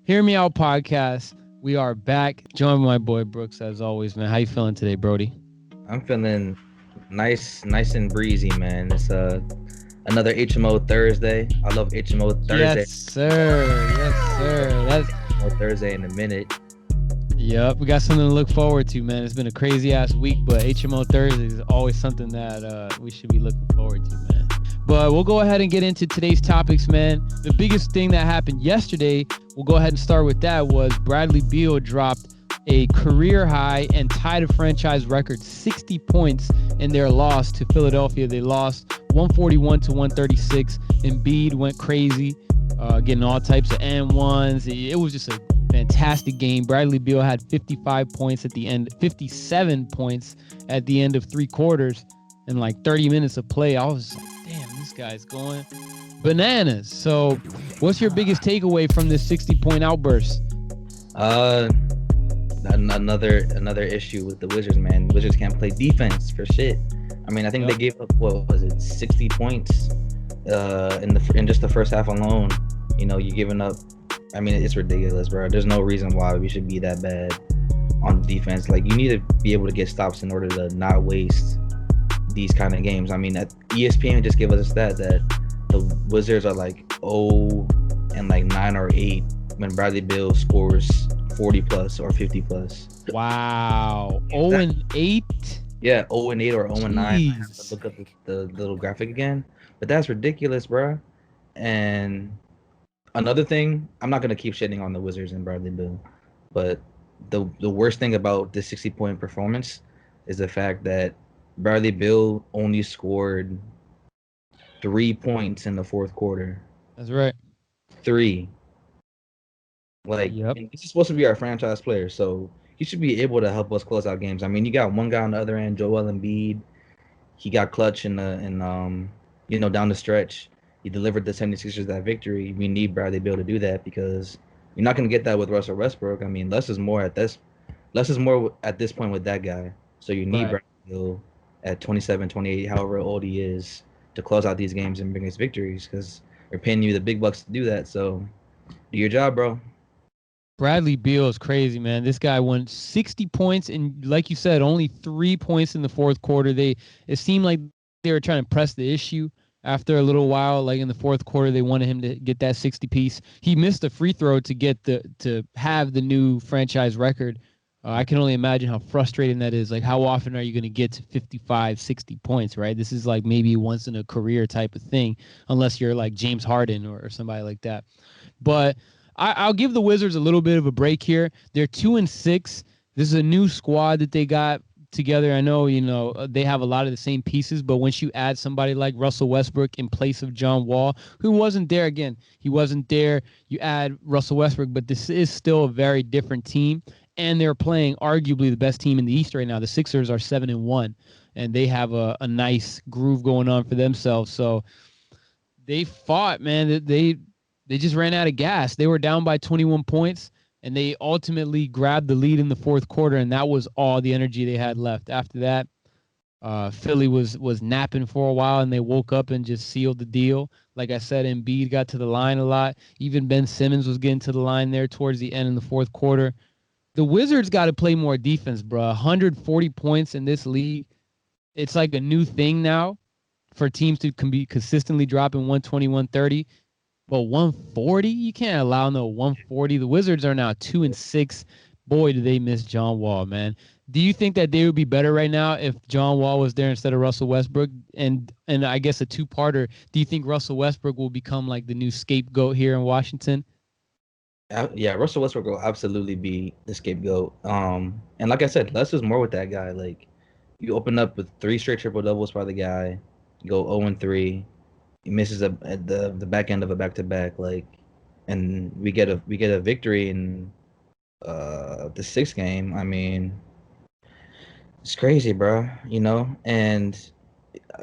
Hear Me Out podcast. We are back. Joined by my boy Brooks as always, man. How you feeling today, Brody? I'm feeling nice and breezy, man. It's another HMO Thursday. I love HMO Yes, Thursday. sir. Yes, sir. That's HMO Thursday in a minute. Yep. We got something to look forward to, man. It's been a crazy ass week, but HMO Thursday is always something that we should be looking forward to, man. But we'll go ahead and get into today's topics, man. The biggest thing that happened yesterday, we'll go ahead and start with that, was Bradley Beal dropped a career high and tied a franchise record 60 points in their loss to Philadelphia. They lost 141 to 136. Embiid went crazy, getting all types of and-ones. It was just a fantastic game. Bradley Beal had 55 points at the end, 57 points at the end of three quarters and like 30 minutes of play. I was like, damn, this guy's going bananas. So what's your biggest takeaway from this 60-point outburst? Another issue with the Wizards, man. Wizards can't play defense for shit. I mean, I think they gave up, what was it, 60 points in just the first half alone. You know, you're giving up. I mean, it's ridiculous, bro. There's no reason why we should be that bad on defense. Like, you need to be able to get stops in order to not waste these kind of games. I mean, ESPN just gave us a stat that the Wizards are like 0 and like 9 or 8 when Bradley Beal scores 40 plus or 50 plus. Wow. 0 and 8? Yeah, 0 and 8 or 0 and 9. I have Jeez. to look up the little graphic again. But that's ridiculous, bro. And another thing, I'm not gonna keep shitting on the Wizards and Bradley Beal, but the worst thing about this 60-point performance is the fact that Bradley Beal only scored 3 points in the fourth quarter. That's right. 3. Like, Yep. and this is supposed to be our franchise player, so he should be able to help us close out games. I mean, you got one guy on the other end, Joel Embiid. He got clutch down the stretch. He delivered the 76ers that victory. We need Bradley Beal to do that because you're not going to get that with Russell Westbrook. I mean, less is more at this point with that guy. So you need Right. Bradley Beal at 27, 28, however old he is, to close out these games and bring us victories because we're paying you the big bucks to do that. So do your job, bro. Bradley Beal is crazy, man. This guy won 60 points and, like you said, only 3 points in the fourth quarter. It seemed like they were trying to press the issue. After a little while, like in the fourth quarter, they wanted him to get that 60 piece. He missed a free throw to have the new franchise record. I can only imagine how frustrating that is. Like, how often are you going to get to 55, 60 points, right? This is like maybe once in a career type of thing, unless you're like James Harden or somebody like that. But I'll give the Wizards a little bit of a break here. They're 2-6. This is a new squad that they got together. I know, they have a lot of the same pieces, but once you add somebody like Russell Westbrook in place of John Wall, who wasn't there again, he wasn't there. You add Russell Westbrook, but this is still a very different team, and they're playing arguably the best team in the East right now. The Sixers are 7-1, and they have a nice groove going on for themselves. So they fought, man. They just ran out of gas. They were down by 21 points, and they ultimately grabbed the lead in the fourth quarter, and that was all the energy they had left. After that, Philly was napping for a while, and they woke up and just sealed the deal. Like I said, Embiid got to the line a lot. Even Ben Simmons was getting to the line there towards the end in the fourth quarter. The Wizards got to play more defense, bro. 140 points in this league. It's like a new thing now for teams to be consistently dropping 120, 130. But 140, you can't allow no 140. The Wizards are now 2-6. Boy, do they miss John Wall, man. Do you think that they would be better right now if John Wall was there instead of Russell Westbrook? And I guess a two-parter. Do you think Russell Westbrook will become like the new scapegoat here in Washington? Yeah, Russell Westbrook will absolutely be the scapegoat. And like I said, less is more with that guy. Like, you open up with 3 straight triple doubles by the guy, you go 0-3. He misses at the back end of a back to back, like, and we get a victory in the 6th game. I mean, it's crazy, bro. And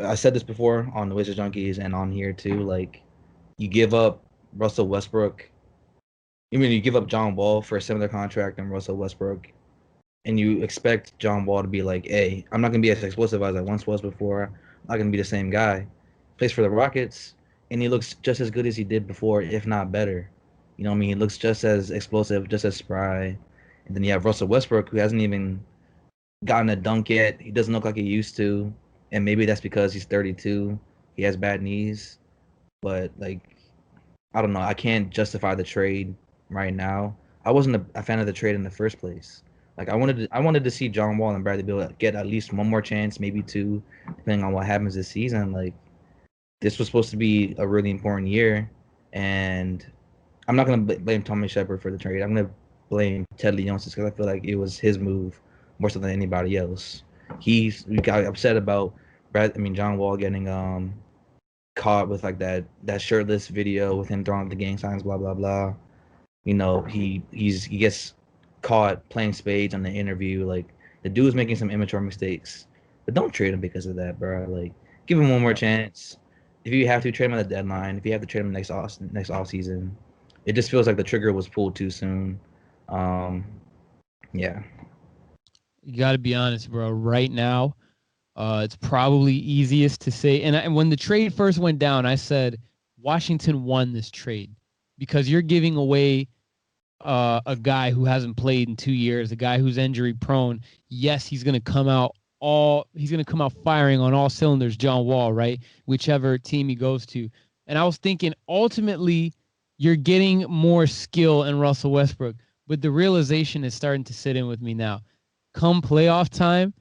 I said this before on the Wizard Junkies and on here too. Like, you give up Russell Westbrook. I mean, you give up John Wall for a similar contract and Russell Westbrook, and you expect John Wall to be like, "Hey, I'm not gonna be as explosive as I once was before. I'm not gonna be the same guy." Plays for the Rockets, and he looks just as good as he did before, if not better. You know what I mean? He looks just as explosive, just as spry. And then you have Russell Westbrook, who hasn't even gotten a dunk yet. He doesn't look like he used to. And maybe that's because he's 32. He has bad knees. But, like, I don't know. I can't justify the trade right now. I wasn't a fan of the trade in the first place. Like I wanted to see John Wall and Bradley Beal get at least one more chance, maybe two, depending on what happens this season. Like this was supposed to be a really important year, and I'm not gonna blame Tommy Shepard for the trade. I'm gonna blame Ted Leonsis because I feel like it was his move more so than anybody else. We got upset about John Wall getting caught with like that shirtless video with him throwing up the gang signs, blah blah blah. You know, he gets caught playing spades on the interview. Like the dude's making some immature mistakes, but don't trade him because of that, bro. Like give him one more Yep. chance. If you have to trade him at the deadline, if you have to trade him next off season, it just feels like the trigger was pulled too soon. Um, yeah, You got to be honest, bro. Right now, it's probably easiest to say. And when the trade first went down, I said Washington won this trade because you're giving away a guy who hasn't played in 2 years, a guy who's injury prone. Yes, he's gonna come out firing on all cylinders, John Wall, right? Whichever team he goes to. And I was thinking ultimately you're getting more skill in Russell Westbrook, but the realization is starting to sit in with me now. Come playoff time,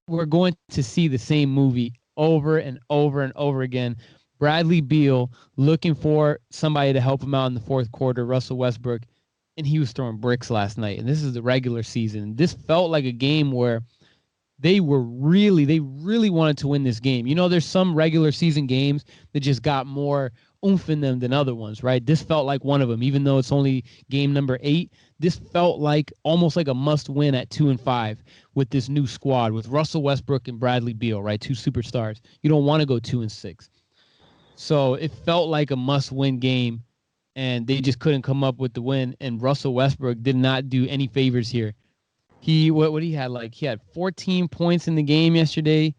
we're going to see the same movie over and over and over again. Bradley Beal looking for somebody to help him out in the fourth quarter, Russell Westbrook, and he was throwing bricks last night. And this is the regular season. This felt like a game where they really wanted to win this game. You know, there's some regular season games that just got more oomph in them than other ones, right? This felt like one of them, even though it's only game number 8. This felt like almost like a must win at 2-5 with this new squad with Russell Westbrook and Bradley Beal, right? Two superstars. You don't want to go 2-6. So it felt like a must win game, and they just couldn't come up with the win. And Russell Westbrook did not do any favors here. What he had, like he had 14 points in the game yesterday.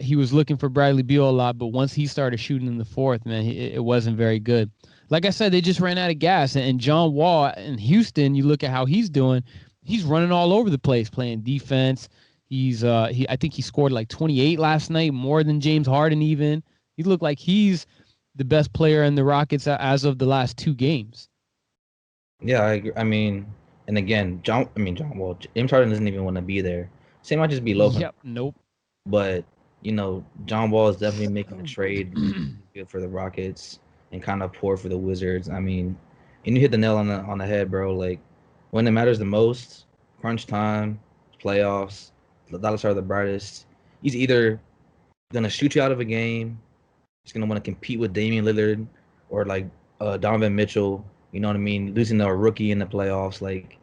He was looking for Bradley Beal a lot, but once he started shooting in the fourth, man, it wasn't very good. Like I said, they just ran out of gas. And John Wall in Houston, you look at how he's doing. He's running all over the place, playing defense. I think he scored like 28 last night, more than James Harden even. He looked like he's the best player in the Rockets as of the last 2 games. yeah. I agree. And again, John Wall, James Harden doesn't even want to be there. Same might just be low. Yep. Nope. But John Wall is definitely making a trade good for the Rockets and kind of poor for the Wizards. And you hit the nail on the head, bro. Like when it matters the most, crunch time, playoffs, the dollars are the brightest. He's either gonna shoot you out of a game, he's gonna want to compete with Damian Lillard or like Donovan Mitchell. You know what I mean? Losing to a rookie in the playoffs, like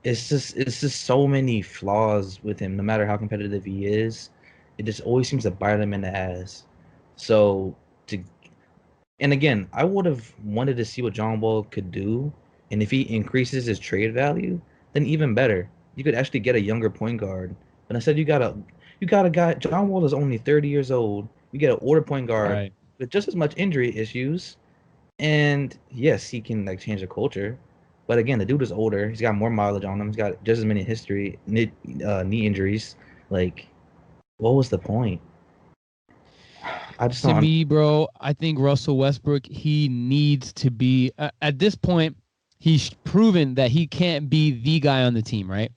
it's just so many flaws with him. No matter how competitive he is, it just always seems to bite him in the ass. So to and again, I would have wanted to see what John Wall could do, and if he increases his trade value, then even better. You could actually get a younger point guard. But instead, you got a guy. John Wall is only 30 years old. You get an older point guard Right. with just as much injury issues, and yes, he can like change the culture. But again, the dude is older. He's got more mileage on him. He's got just as many knee injuries. Like, what was the point? I just To don't. me, bro, I think Russell Westbrook, he needs to be at this point, he's proven that he can't be the guy on the team, right?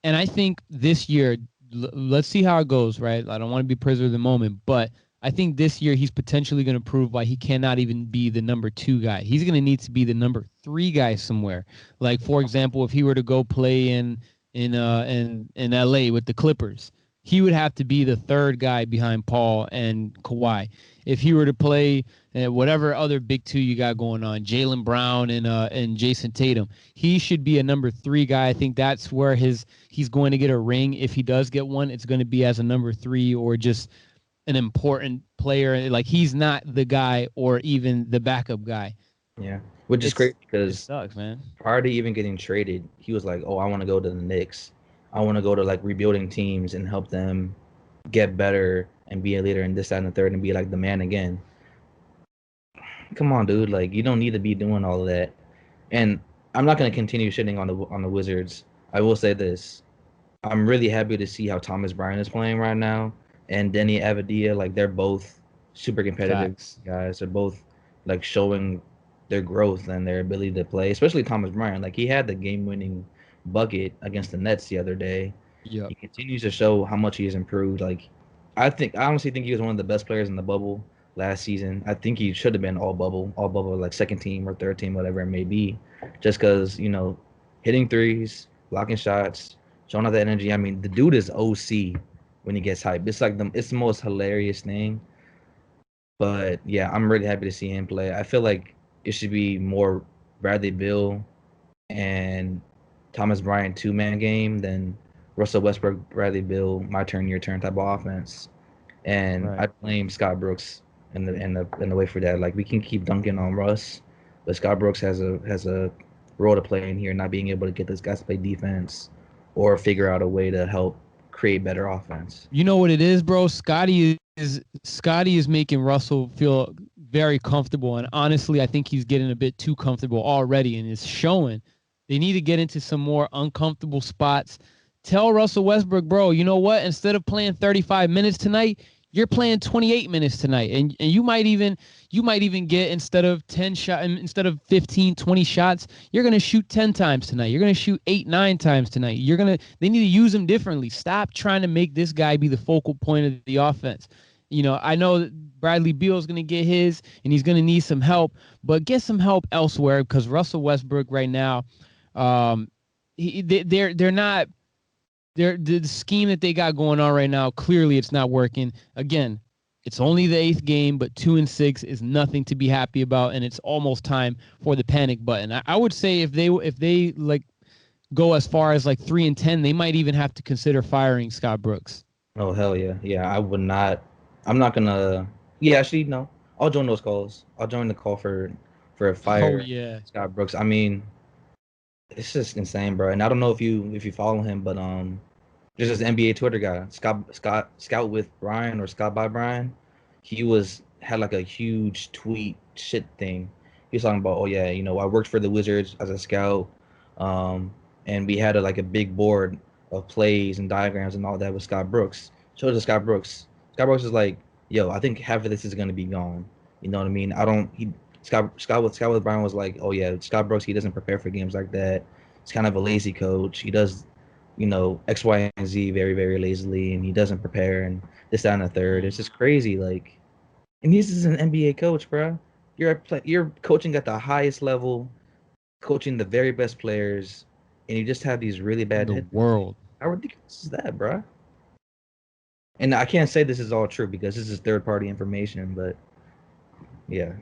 And I think this year, let's see how it goes, right? I don't want to be prisoner of the moment, but I think this year he's potentially going to prove why he cannot even be the number 2 guy. He's going to need to be the number 3 guy somewhere. Like for example, if he were to go play in LA with the Clippers, he would have to be the 3rd guy behind Paul and Kawhi. If he were to play whatever other big 2 you got going on, Jaylen Brown and Jason Tatum, he should be a number 3 guy. I think that's where he's going to get a ring. If he does get one, it's going to be as a number 3 or just an important player. Like he's not the guy or even the backup guy. Yeah, which is It's great it because sucks, man. prior to even getting traded, he was like, "Oh, I want to go to the Knicks. I want to go to like rebuilding teams and help them get better and be a leader in this, that, and the third and be like the man again." Come on, dude. Like you don't need to be doing all of that. And I'm not gonna continue shitting on the Wizards. I will say this: I'm really happy to see how Thomas Bryant is playing right now, and Denny Avadia. Like they're both super competitive Facts. guys. They're both like showing their growth and their ability to play. Especially Thomas Bryant. Like he had the game-winning bucket against the Nets the other day. Yep. He continues to show how much he has improved. Like I honestly think he was one of the best players in the bubble last season. I think he should have been all bubble, like second team or third team, whatever it may be, just because hitting threes, blocking shots, showing off that energy. I mean, the dude is OC when he gets hyped. It's the most hilarious thing. But yeah, I'm really happy to see him play. I feel like it should be more Bradley Beal and Thomas Bryant two-man game than Russell Westbrook, Bradley Beal, my turn, your turn type of offense. And I Right. blame Scott Brooks in the way for that. Like we can keep dunking on Russ, but Scott Brooks has a role to play in here, not being able to get those guys to play defense or figure out a way to help create better offense. You know what it is, bro? Scotty is making Russell feel very comfortable, and honestly, I think he's getting a bit too comfortable already, and it's showing. They need to get into some more uncomfortable spots. Tell Russell Westbrook, bro, you know what? Instead of playing 35 minutes tonight, you're playing 28 minutes tonight, and you might even get instead of 15, 20 shots, you're going to shoot 10 times tonight. You're going to shoot 8, 9 times tonight. They need to use him differently. Stop trying to make this guy be the focal point of the offense. I know that Bradley Beal is going to get his and he's going to need some help, but get some help elsewhere because Russell Westbrook right now, um, they're not the scheme that they got going on right now. Clearly, it's not working. Again, it's only the eighth game, but 2-6 is nothing to be happy about, and it's almost time for the panic button. I would say if they like go as far as like 3-10, they might even have to consider firing Scott Brooks. Oh hell yeah, yeah. I would not. I'm not gonna. Yeah, actually no. I'll join those calls. I'll join the call for a Oh fire yeah, Scott Brooks. I mean, it's just insane, bro. And I don't know if you follow him, but there's this NBA Twitter guy, Scott Scout with Brian or Scott by Brian. He had like a huge tweet shit thing. He was talking about, oh yeah, I worked for the Wizards as a scout, and we had like a big board of plays and diagrams and all that with Scott Brooks. Showed it to Scott Brooks. Scott Brooks is like, yo, I think half of this is gonna be gone. You know what I mean? I don't. He Scott with Brian was like, oh yeah, Scott Brooks, he doesn't prepare for games like that. He's kind of a lazy coach. He does X, Y, and Z very, very lazily, and he doesn't prepare and this, that, and the third. It's just crazy. Like, and this is an NBA coach, bro. You're coaching at the highest level, coaching the very best players, and you just have these really in bad the head. world. How ridiculous is that, bro? And I can't say this is all true because this is third party information, but yeah,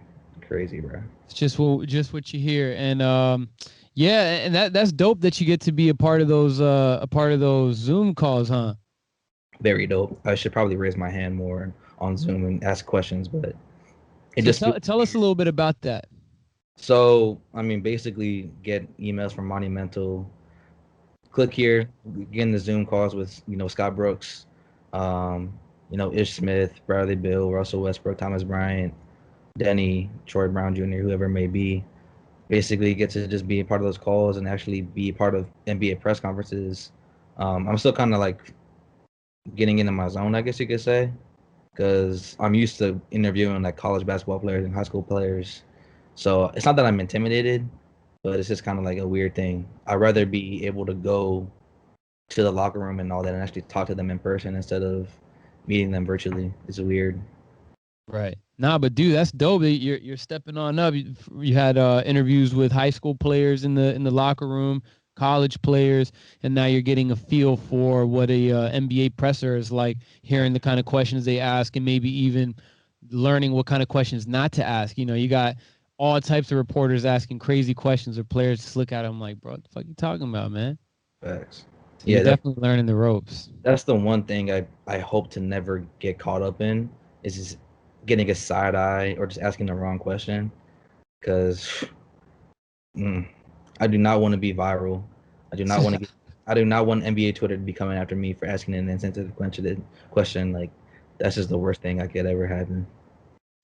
crazy, bro. It's just what you hear, and yeah, and that's dope that you get to be a part of those Zoom calls, huh? Very dope. I should probably raise my hand more on Zoom and ask questions, but it So just feels tell us a weird. little bit about that. So, I mean, basically, get emails from Monumental. Click here, get in the Zoom calls with Scott Brooks, Ish Smith, Bradley Bill, Russell Westbrook, Thomas Bryant, Denny, Troy Brown Jr., whoever it may be. Basically, get to just be a part of those calls and actually be a part of NBA press conferences. I'm still kind of like getting into my zone, I guess you could say, because I'm used to interviewing like college basketball players and high school players. So it's not that I'm intimidated, but it's just kind of like a weird thing. I'd rather be able to go to the locker room and all that and actually talk to them in person instead of meeting them virtually. It's weird. Right. Nah, but dude, that's dope. You're stepping on up. You had interviews with high school players in the locker room, college players, and now you're getting a feel for what a NBA presser is like, hearing the kind of questions they ask, and maybe even learning what kind of questions not to ask. You got all types of reporters asking crazy questions, or players just look at them like, bro, what the fuck you talking about, man? Facts. So you're Yeah, definitely learning the ropes. that's the one thing I hope to never get caught up in is just getting a side eye or just asking the wrong question because mm, I do not want to be viral. I do not want to get. I do not want NBA Twitter to be coming after me for asking an insensitive question. Like that's just the worst thing I could ever happen.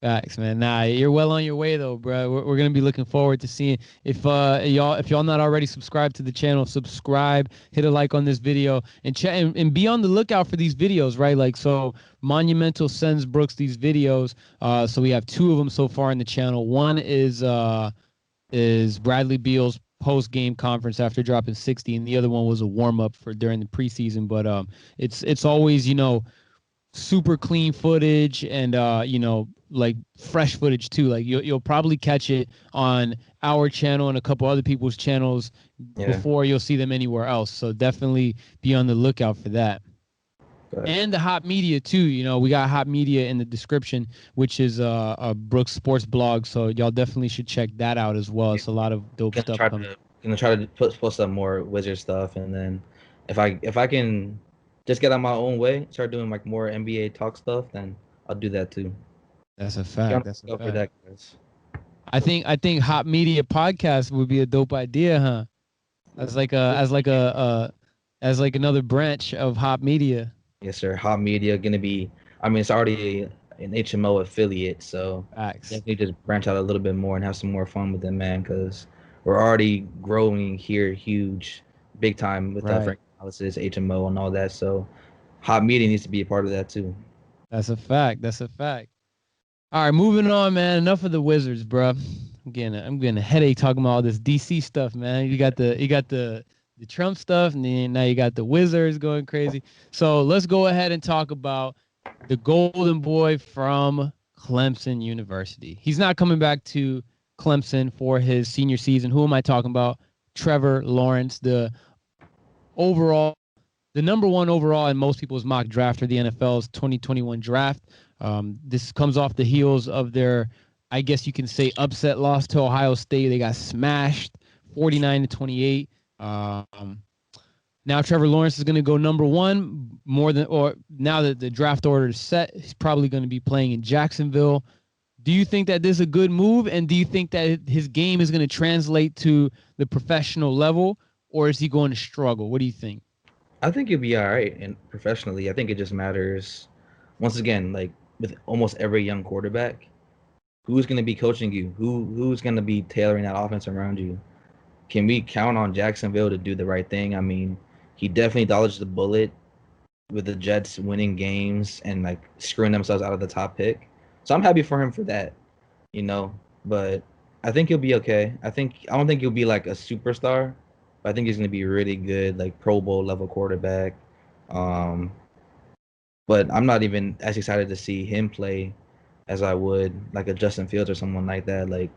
Facts, man. Nah, you're well on your way though, bro. We're gonna be looking forward to seeing if y'all not already subscribed to the channel, subscribe, hit a like on this video, and and be on the lookout for these videos, right? Like so, Monumental sends Brooks these videos. So we have two of them so far in the channel. One is Bradley Beal's post game conference after dropping 60, and the other one was a warm up for during the preseason. But it's always super clean footage and like fresh footage too. Like you'll probably catch it on our channel and a couple other people's channels Yeah. before you'll see them anywhere else. So definitely be on the lookout for that. But And the Hot Media too. We got Hot Media in the description, which is a Brooks sports blog. So y'all definitely should check that out as well. It's a lot of dope gonna stuff try coming. to gonna try to post up more Wizard stuff, and then if I can just get on my own way, start doing like more NBA talk stuff, then I'll do that too. That's a Be on fact. the That's a lookout for fact. that, guys. I think Hot Media podcast would be a dope idea, huh? As like another branch of Hot Media. Yes, sir. Hot Media gonna be. I mean, it's already an HMO affiliate, so Facts. definitely just branch out a little bit more and have some more fun with it, man. Because we're already growing here, huge, big time with Right. Frank analysis, HMO, and all that. So, Hot Media needs to be a part of that too. That's a fact. That's a fact. All right, moving on, man. Enough of the Wizards, bro. I'm getting a headache talking about all this DC stuff, man. You got the Trump stuff, and then now you got the Wizards going crazy. So let's go ahead and talk about the Golden Boy from Clemson University. He's not coming back to Clemson for his senior season. Who am I talking about? Trevor Lawrence, overall the number one overall in most people's mock draft for the NFL's 2021 draft. This comes off the heels of their, I guess you can say, upset loss to Ohio State. They got smashed 49-28. Now Trevor Lawrence is going to go number one now that the draft order is set, he's probably going to be playing in Jacksonville. Do you think that this is a good move? And do you think that his game is going to translate to the professional level, or is he going to struggle? What do you think? I think you'll be all right, and professionally, I think it just matters. Once again, like with almost every young quarterback, who's going to be coaching you? Who's going to be tailoring that offense around you? Can we count on Jacksonville to do the right thing? I mean, he definitely dodged the bullet with the Jets winning games and like screwing themselves out of the top pick. So I'm happy for him for that, you know. But I think he'll be okay. I don't think he'll be like a superstar, but I think he's gonna be really good, like Pro Bowl level quarterback. Um, but I'm not even as excited to see him play as I would like a Justin Fields or someone like that. Like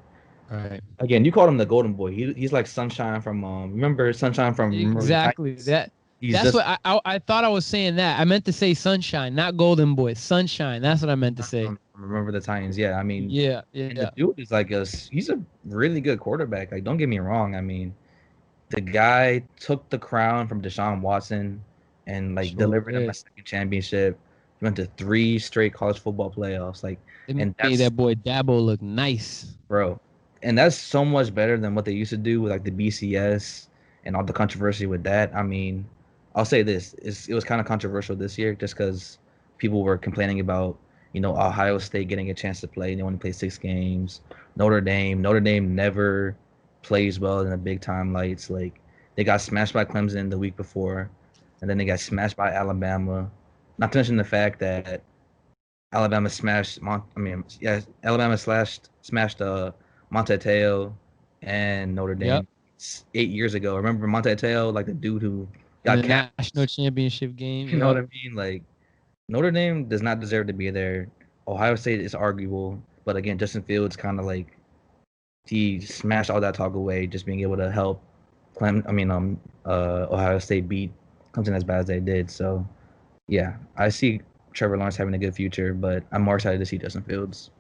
All right. again, you called him the Golden Boy. He's like Sunshine from remember Sunshine from Remember the Exactly. Titans? He's That's just what I thought I was saying that. I meant to say sunshine, not golden boy. Sunshine. That's what I meant to say. from Remember the Titans. Yeah, I mean, Yeah, and the yeah. dude is like he's a really good quarterback. Like, don't get me wrong. I mean, the guy took the crown from Deshaun Watson and like Sure delivered him a did. second championship. He went to 3 straight college football playoffs. Like, They and made that's that boy Dabo look nice. bro, and that's so much better than what they used to do with like the BCS and all the controversy with that. I mean, I'll say this: it was kind of controversial this year just because people were complaining about Ohio State getting a chance to play. They only played 6 games. Notre Dame never plays well in the big time lights. Like they got smashed by Clemson the week before, and then they got smashed by Alabama. Not to mention the fact that Alabama smashed Alabama smashed Monte Teo and Notre Yep. Dame 8 years ago. Remember Monte Teo, like the dude who In got the capped. national championship game. You know what Yep. I mean? Like Notre Dame does not deserve to be there. Ohio State is arguable, but again, Justin Fields kind of like he smashed all that talk away, just being able to help Ohio State beat Clemson as bad as they did. So yeah, I see Trevor Lawrence having a good future, but I'm more excited to see Justin Fields.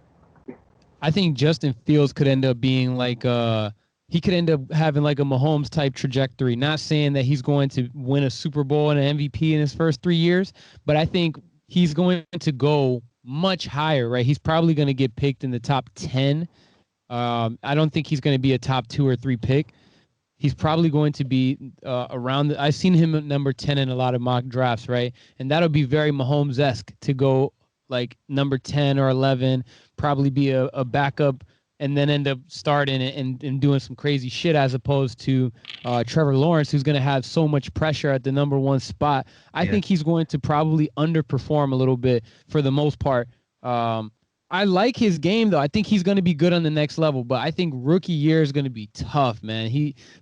I think Justin Fields could end up being like he could end up having like a Mahomes type trajectory. Not saying that he's going to win a Super Bowl and an MVP in his first 3 years, but I think he's going to go much higher, right? He's probably going to get picked in the top 10. I don't think he's going to be a top 2 or 3 pick. He's probably going to be I've seen him at number 10 in a lot of mock drafts, right? And that'll be very Mahomes-esque to go like number 10 or 11, probably be a backup, and then end up starting and doing some crazy shit, as opposed to Trevor Lawrence, who's going to have so much pressure at the number one spot. I Yeah. think he's going to probably underperform a little bit for the most part. I like his game though. I think he's going to be good on the next level, but I think rookie year is going to be tough, man.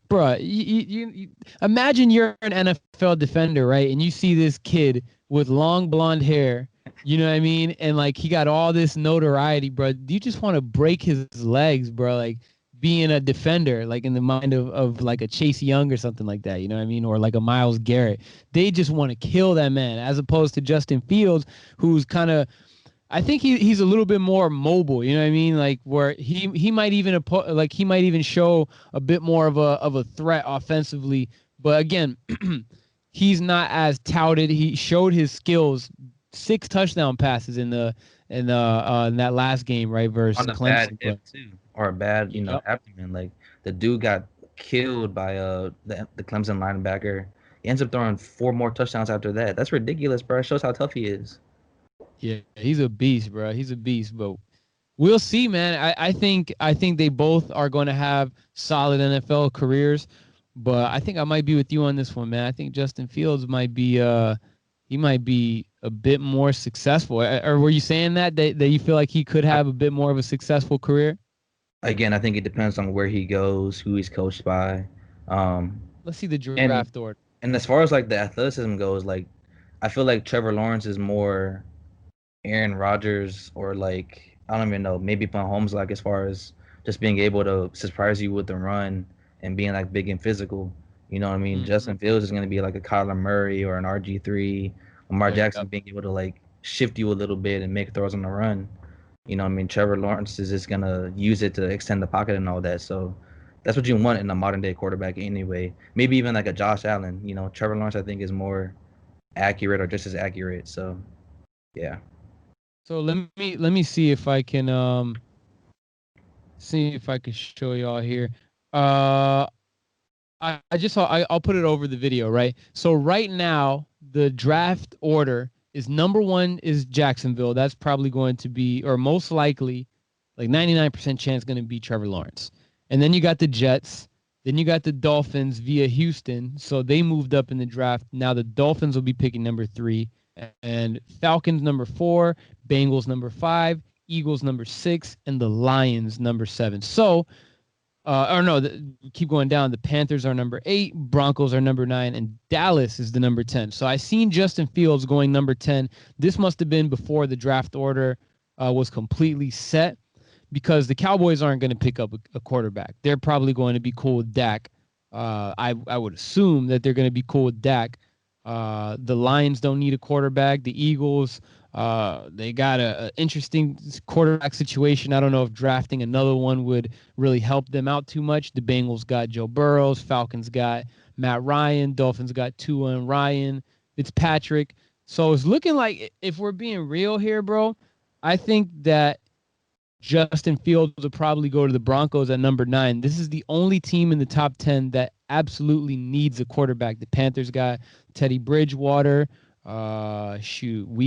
Bruh, imagine you're an NFL defender, right? And you see this kid with long blonde hair, you know what I mean? And like he got all this notoriety, bro. You just want to break his legs, bro. Like being a defender, like in the mind of like a Chase Young or something like that, you know what I mean? Or like a Myles Garrett. They just want to kill that man, as opposed to Justin Fields, who's kind of, I think he's a little bit more mobile. You know what I mean? Like where he might even like he might even show a bit more of a threat offensively. But again, he's not as touted. He showed his skills. 6 touchdown passes in that last game, right, versus On a bad Clemson. hip But too, or a bad, yep. abdomen. Like the dude got killed by the Clemson linebacker. He ends up throwing 4 more touchdowns after that. That's ridiculous, bro. It shows how tough he is. Yeah, he's a beast, bro. He's a beast. But we'll see, man. I think they both are going to have solid NFL careers, but I think I might be with you on this one, man. I think Justin Fields might be he might be a bit more successful. Or were you saying that you feel like he could I, have a bit more of a successful career? again, I think it depends on where he goes, who he's coached by, um, Let's see the and draft order. and as far as like the athleticism goes, like I feel like Trevor Lawrence is more Aaron Rodgers or like I don't even know, maybe Mahomes, like as far as just being able to surprise you with the run and being like big and physical. You know what I mean? Mm-hmm. Justin Fields is gonna be like a Kyler Murray or an RG3. Lamar Jackson Yep. being able to like shift you a little bit and make throws on the run. You know what I mean? Trevor Lawrence is just gonna use it to extend the pocket and all that. So that's what you want in a modern day quarterback anyway. Maybe even like a Josh Allen. Trevor Lawrence I think is more accurate or just as accurate. So yeah. So let me see if I can show y'all here. Uh I just saw I'll put it over the video, right? So right now the draft order is number one is Jacksonville. That's probably going to be, or most likely, like 99% chance going to be Trevor Lawrence. And then you got the Jets. Then you got the Dolphins via Houston. So they moved up in the draft. Now the Dolphins will be picking number 3, and Falcons number 4, Bengals number 5, Eagles number 6, and the Lions number 7. So or no, keep going down. The Panthers are number 8, Broncos are number 9, and Dallas is the number 10. So I seen Justin Fields going number 10. This must have been before the draft order was completely set, because the Cowboys aren't going to pick up a quarterback. They're probably going to be cool with Dak. I would assume that they're going to be cool with Dak. The Lions don't need a quarterback. The Eagles, they got a interesting quarterback situation. I don't know if drafting another one would really help them out too much. The Bengals got Joe Burrows. Falcons got Matt Ryan. Dolphins got Tua and Ryan Fitzpatrick. So it's looking like, if we're being real here, bro, I think that Justin Fields will probably go to the Broncos at number 9. This is the only team in the top 10 that absolutely needs a quarterback. The Panthers got Teddy Bridgewater. We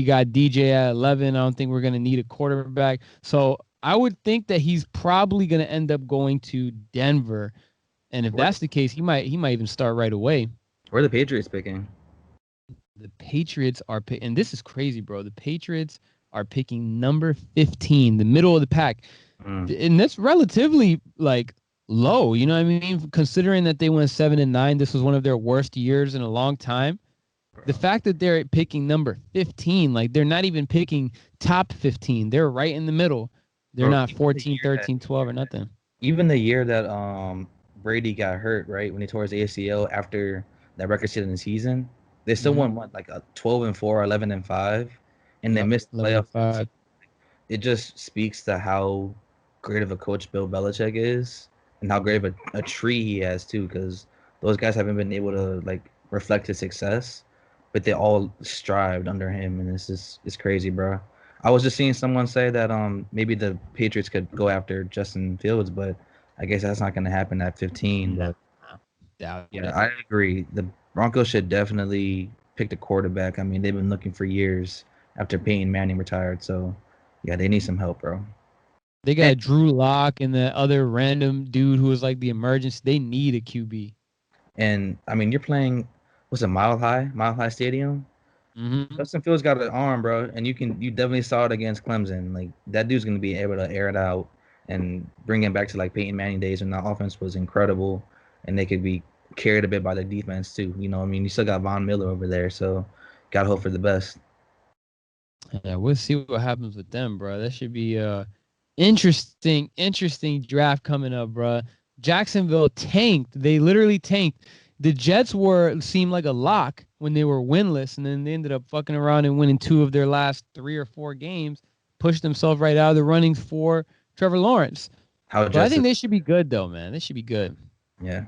got DJ at 11. I don't think we're gonna need a quarterback. So I would think that he's probably gonna end up going to Denver. And if Where that's the case, he might even start right away. where are the Patriots picking? The Patriots are and this is crazy, bro. The Patriots are picking number 15, the middle of the pack. Mm. And that's relatively like low, you know what I mean? Considering that they went 7-9, this was one of their worst years in a long time. The Bro. fact that they're picking number 15, like they're not even picking top 15. They're right in the middle. They're Bro, not 14, 13, 12 or nothing. even the year that Brady got hurt, right, when he tore his ACL after that record-setting season, they still Mm-hmm. won what, like a 12-4, 11-5, and they Yep. missed the 11 and playoffs. 5. It just speaks to how great of a coach Bill Belichick is, and how great of a tree he has too. Because those guys haven't been able to like reflect his success, but they all strived under him, and it's crazy, bro. I was just seeing someone say that maybe the Patriots could go after Justin Fields, but I guess that's not going to happen at 15. No. But Doubt yeah, it. I agree. The Broncos should definitely pick the quarterback. I mean, they've been looking for years, after Peyton Manning retired. So, yeah, they need some help, bro. They And, got Drew Lock and the other random dude who was like the emergency. They need a QB. and I mean, you're playing, what's it, Mile High Stadium? Mm-hmm. Justin Fields got an arm, bro, and you definitely saw it against Clemson. Like that dude's gonna be able to air it out and bring it back to like Peyton Manning days when the offense was incredible, and they could be carried a bit by the defense too. You know, what I mean, you still got Von Miller over there, so gotta hope for the best. Yeah, we'll see what happens with them, bro. That should be interesting draft coming up, bro. Jacksonville tanked. They literally tanked. The Jets seemed like a lock when they were winless, and then they ended up fucking around and winning 2 of their last 3 or 4 games, pushed themselves right out of the running for Trevor Lawrence. How But I Jets? think they should be good though, man. They should be good Yeah,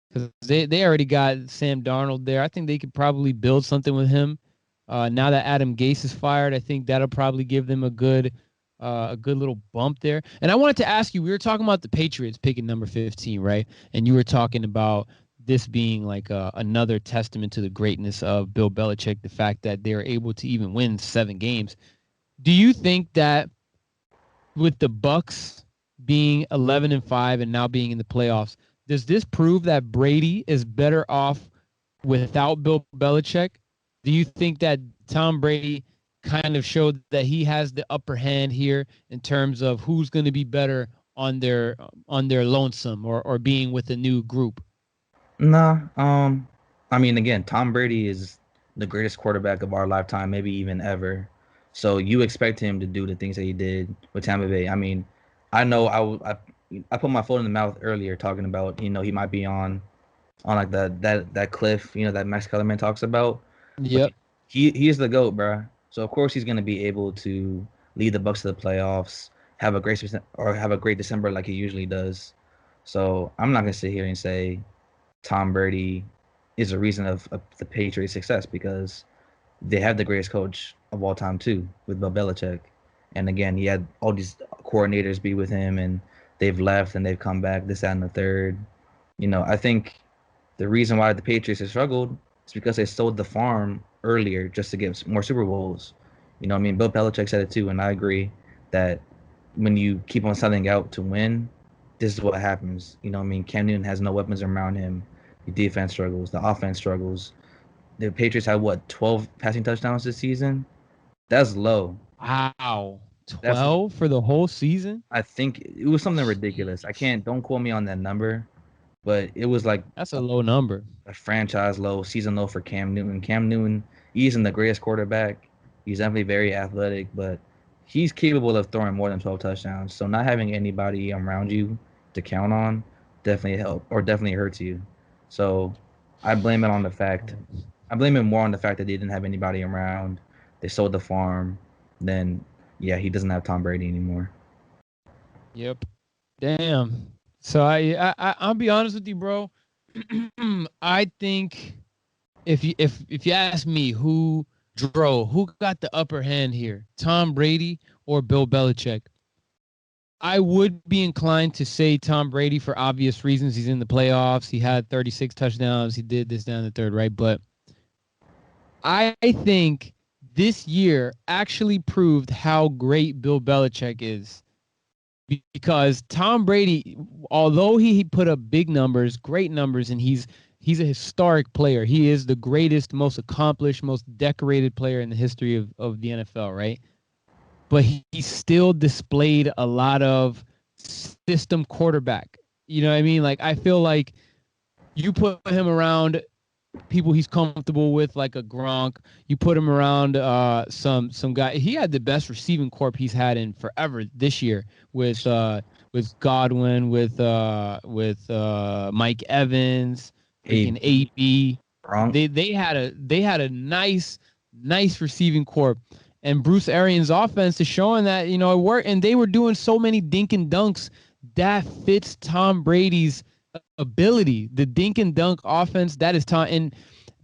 because they already got Sam Darnold there. I think they could probably build something with him. Now that Adam Gase is fired, I think that'll probably give them a good little bump there. And I wanted to ask you, we were talking about the Patriots picking number 15, right? And you were talking about this being like another testament to the greatness of Bill Belichick, the fact that they were able to even win 7 games. Do you think that with the Bucks being 11-5 and now being in the playoffs, does this prove that Brady is better off without Bill Belichick? Do you think that Tom Brady kind of showed that he has the upper hand here in terms of who's going to be better on their lonesome or being with a new group? nah. I mean, again, Tom Brady is the greatest quarterback of our lifetime, maybe even ever. So you expect him to do the things that he did with Tampa Bay. I mean, I know I put my foot in the mouth earlier talking about he might be on like that cliff that Max Kellerman talks about. But Yep. he is the GOAT, bro. So of course he's gonna be able to lead the Bucks to the playoffs, have a great December like he usually does. So I'm not gonna sit here and say Tom Brady is the reason of the Patriots' success because they have the greatest coach of all time too, with Bill Belichick. And again, he had all these coordinators be with him, and they've left and they've come back. This, that, and the third. I think the reason why the Patriots have struggled is because they sold the farm earlier just to get more Super Bowls. I mean, Bill Belichick said it too, and I agree that when you keep on selling out to win, this is what happens. I mean, Cam Newton has no weapons around him. The defense struggles. The offense struggles. The Patriots had what 12 passing touchdowns this season. That's low. Wow. That's 12 for the whole season? I think it was something ridiculous. I Jeez. can't don't quote me on that number, but it was like That's a low number. a franchise low, season low for Cam Newton. Cam Newton, he isn't the greatest quarterback. He's definitely very athletic, but he's capable of throwing more than 12 touchdowns. So not having anybody around you to count on definitely hurts you. So I blame it on the fact I blame it more on the fact that they didn't have anybody around. They sold the farm. Then yeah, he doesn't have Tom Brady anymore. Yep. Damn. So I'll be honest with you, bro. I think if you ask me who got the upper hand here, Tom Brady or Bill Belichick, I would be inclined to say Tom Brady for obvious reasons. He's in the playoffs. He had 36 touchdowns. He did this down the third, right? But I think this year actually proved how great Bill Belichick is because Tom Brady, although he put up big numbers, great numbers, and he's a historic player. He is the greatest, most accomplished, most decorated player in the history of the NFL, right? But he still displayed a lot of system quarterback. You know what I mean? Like I feel like you put him around people he's comfortable with, like a Gronk. You put him around some guy. He had the best receiving corp he's had in forever this year with Godwin, with Mike Evans, Hey, freaking AB. Gronk, They had a nice receiving corp. And Bruce Arians' offense is showing that it worked, and they were doing so many dink and dunks that fits Tom Brady's ability. The dink and dunk offense, that is Tom. And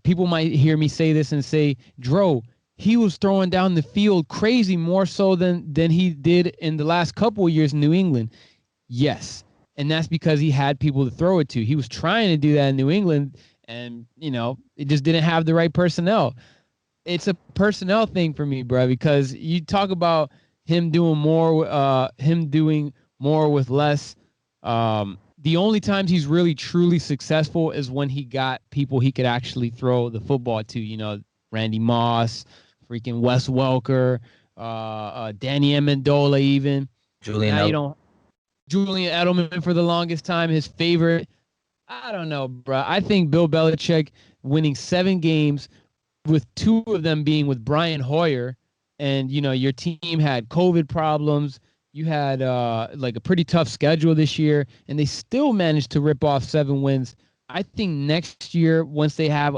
people might hear me say this and say, Dro, he was throwing down the field crazy more so than he did in the last couple of years in New England. Yes. And that's because he had people to throw it to. He was trying to do that in New England, and it just didn't have the right personnel. it's a personnel thing for me, bro, because you talk about him doing more with less. The only times he's really truly successful is when he got people he could actually throw the football to. Randy Moss, freaking Wes Welker, Danny Amendola, even. Julian Now you Edelman. don't. Julian Edelman for the longest time, his favorite. I don't know, bro. I think Bill Belichick winning 7 games with 2 of them being with Brian Hoyer, and your team had COVID problems. You had like a pretty tough schedule this year, and they still managed to rip off 7 wins. I think next year, once they have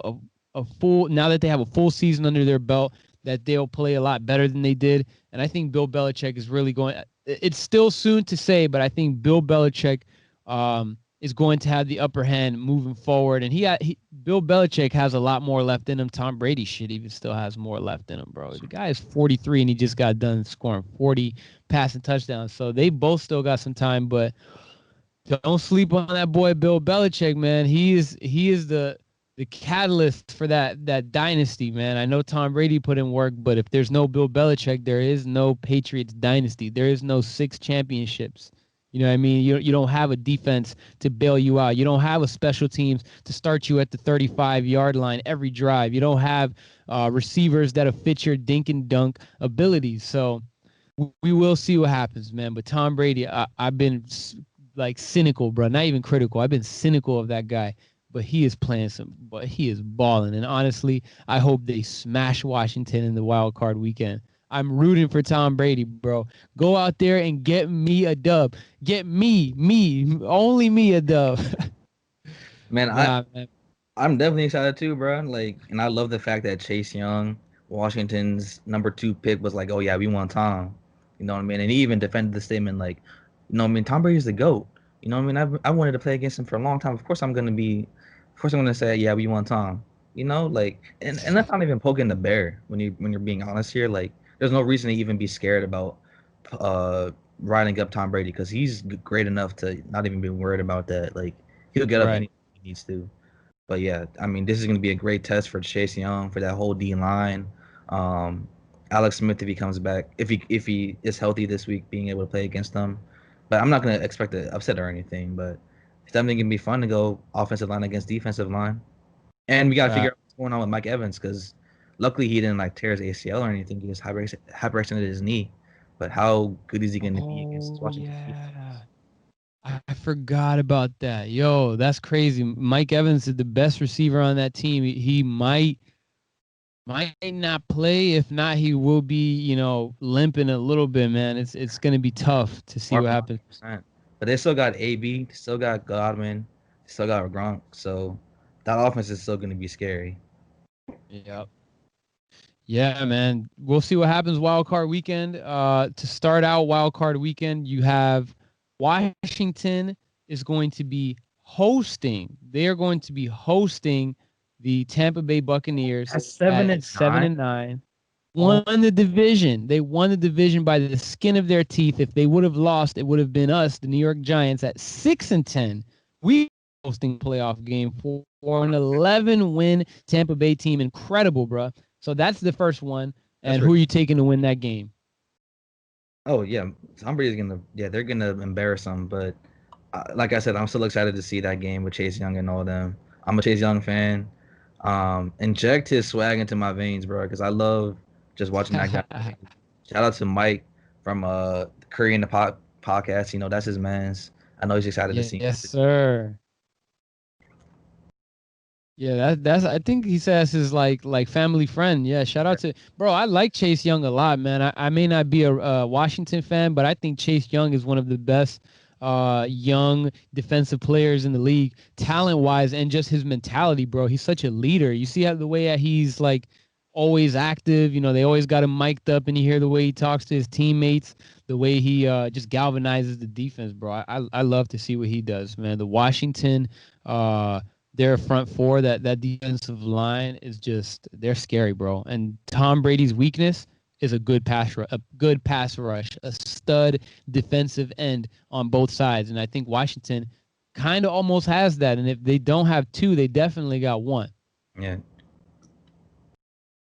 a full, now that they have a full season under their belt, that they'll play a lot better than they did. And I think Bill Belichick is really going. It's still soon to say, but I think Bill Belichick is going to have the upper hand moving forward. And Bill Belichick has a lot more left in him. Tom Brady shit even still has more left in him, bro. The guy is 43 and he just got done scoring 40 passing touchdowns. So they both still got some time, but don't sleep on that boy Bill Belichick, man. He is the catalyst for that dynasty, man. I know Tom Brady put in work, but if there's no Bill Belichick, there is no Patriots dynasty. There is no 6 championships. You know what I mean? You don't have a defense to bail you out. You don't have a special teams to start you at the 35-yard line every drive. You don't have receivers that'll fit your dink and dunk abilities. So we will see what happens, man. But Tom Brady, I've been like cynical, bro. Not even critical. I've been cynical of that guy. But he is but he is balling. And honestly, I hope they smash Washington in the wild card weekend. I'm rooting for Tom Brady, bro. Go out there and get me a dub. Get only me a dub. Man, Nah, man. I'm definitely excited too, bro. Like, and I love the fact that Chase Young, Washington's number 2 pick, was like, "Oh yeah, we want Tom." You know what I mean? And he even defended the statement, like, "You know what I mean? Tom Brady's the goat." You know what I mean? I wanted to play against him for a long time. Of course I'm gonna say, "Yeah, we want Tom." You know, like, and that's not even poking the bear when you're being honest here. Like, there's no reason to even be scared about uh riding up Tom Brady because he's great enough to not even be worried about that. Like, he'll get up Right. anything he needs to. But yeah, I mean, this is going to be a great test for Chase Young for that whole D line. Um, Alex Smith, if he comes back, if he is healthy this week, being able to play against them. But I'm not going to expect an upset or anything. But it's definitely going to be fun to go offensive line against defensive line. And we got to figure Right. out what's going on with Mike Evans because luckily he didn't like tear his ACL or anything. He just hyperextended his knee. But how good is he going to be against this Oh Washington defense? yeah. I forgot about that. Yo, that's crazy. Mike Evans is the best receiver on that team. He might not play. If not, he will be, limping a little bit, man. It's gonna be tough to see Far what from happens. 100%. But they still got AB, they still got Godwin, they still got Gronk. So that offense is still going to be scary. Yep. Yeah, man. We'll see what happens wild card weekend. To start out wild card weekend, you have Washington is going to be hosting. They are going to be hosting the Tampa Bay Buccaneers At seven at and 7 nine. and 9. Oh, Won the division. They won the division by the skin of their teeth. If they would have lost, it would have been us, the New York Giants, at 6 and 10. We hosting playoff game for an 11-win Tampa Bay team. Incredible, bro. So that's the first one. that's And who right. are you taking to win that game? Oh yeah, somebody's gonna they're gonna embarrass them. But like I said, I'm still excited to see that game with Chase Young and all them. I'm a Chase Young fan. Inject his swag into my veins, bro, because I love just watching that guy play. Shout out to Mike from Curry in the podcast. You know that's his man's. I know he's excited to see him. Yes, sir. Yeah, that's I think he says his like family friend. Yeah, shout out to bro. I like Chase Young a lot, man. I may not be a Washington fan, but I think Chase Young is one of the best young defensive players in the league, talent wise, and just his mentality, bro. He's such a leader. You see how the way that he's like always active. They always got him mic'd up, and you hear the way he talks to his teammates, the way he just galvanizes the defense, bro. I love to see what he does, man. The Washington their front four, that defensive line is just they're scary, bro. And Tom Brady's weakness is a good pass rush, a stud defensive end on both sides. And I think Washington kind of almost has that. And if they don't have two, they definitely got one. Yeah,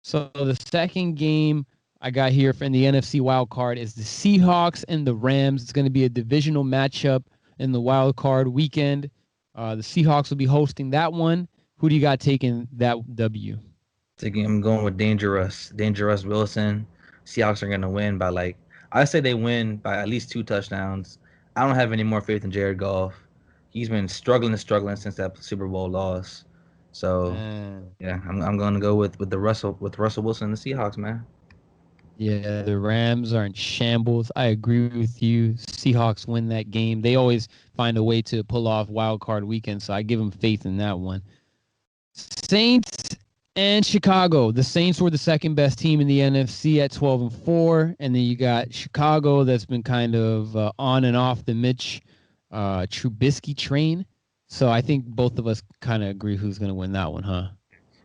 So the second game I got here from the NFC wild card is the Seahawks and the Rams. It's going to be a divisional matchup in the wild card weekend. The Seahawks will be hosting that one. Who do you got taking that W? I'm going with Dangerous Wilson. Seahawks are gonna win by like I say they win by at least 2 touchdowns. I don't have any more faith in Jared Goff. He's been struggling since that Super Bowl loss. So Man. yeah, I'm gonna go with the Russell Wilson and the Seahawks, man. Yeah, the Rams are in shambles. I agree with you. Seahawks win that game. They always find a way to pull off wild card weekend, so I give them faith in that one. Saints and Chicago. The Saints were the second best team in the NFC at 12-4, and then you got Chicago that's been kind of on and off the Mitch Trubisky train. So I think both of us kind of agree who's going to win that one, huh?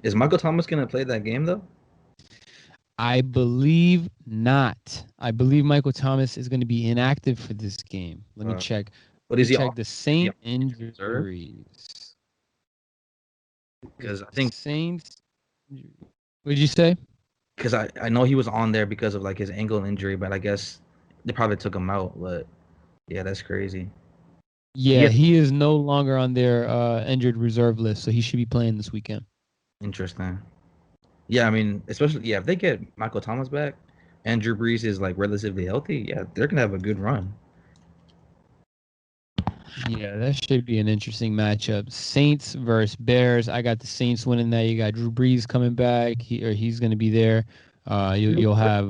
Is Michael Thomas gonna play that game though? I believe not. I believe Michael Thomas is going to be inactive for this game. Let me check. But Let me is he check on the is he Saint on reserve? injuries. Because I think Saints. What did you say? because I know he was on there because of like his ankle injury, but I guess they probably took him out. But yeah, that's crazy. Yeah, Yeah, he is no longer on their injured reserve list, so he should be playing this weekend. interesting. Yeah, I mean, especially yeah, if they get Michael Thomas back and Drew Brees is like relatively healthy, yeah, they're gonna have a good run. Yeah, that should be an interesting matchup. Saints versus Bears. I got the Saints winning that. You got Drew Brees coming back. He's going to be there. You'll have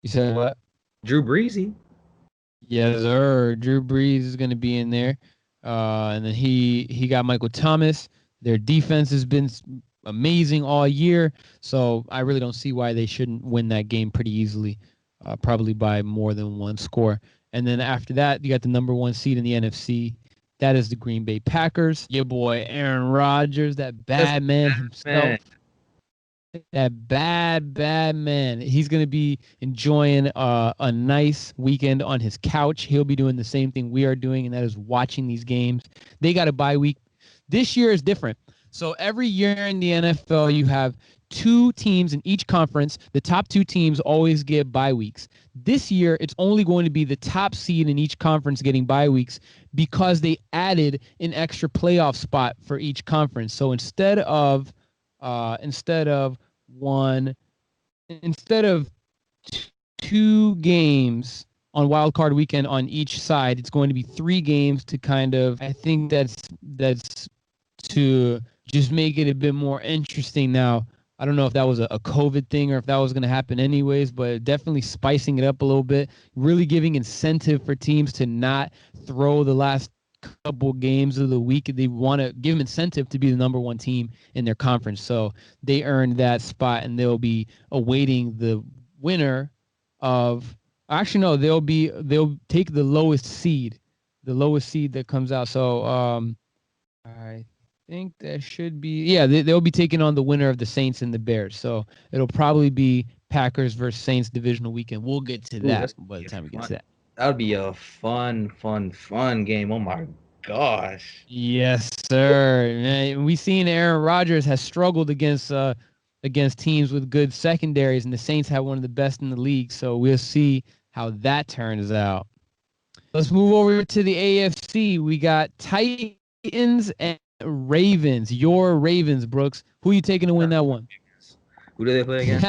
you said what? Drew Breesy. Yes, sir. Drew Brees is going to be in there. And then he got Michael Thomas. Their defense has been amazing all year, so I really don't see why they shouldn't win that game pretty easily, probably by more than one score. And then after that, you got the number one seed in the NFC. That is the Green Bay Packers. Your boy Aaron Rodgers, that That's bad man himself. man. That bad man. He's gonna be enjoying a nice weekend on his couch. He'll be doing the same thing we are doing, and that is watching these games. They got a bye week. This year is different. So every year in the NFL, you have two teams in each conference. The top two teams always get bye weeks. This year, it's only going to be the top seed in each conference getting bye weeks because they added an extra playoff spot for each conference. So instead of one instead of two games on wild card weekend on each side, it's going to be three games to kind of I think that's to just make it a bit more interesting. Now I don't know if that was a COVID thing or if that was going to happen anyways, but definitely spicing it up a little bit, really giving incentive for teams to not throw the last couple games of the week. They want to give them incentive to be the number one team in their conference. So they earned that spot and they'll be awaiting the winner of actually no, they'll take the lowest seed that comes out. So I think that should be yeah, they'll be taking on the winner of the Saints and the Bears. So it'll probably be Packers versus Saints divisional weekend. We'll get to Ooh, that that's by gonna the be time we get fun. to that. That would be a fun game. Oh my gosh. Yes, sir. Man, we seen Aaron Rodgers has struggled against teams with good secondaries, and the Saints have one of the best in the league. So we'll see how that turns out. Let's move over to the AFC. We got Titans and Ravens. Your Ravens, Brooks. Who are you taking to win that one? Who do they play again?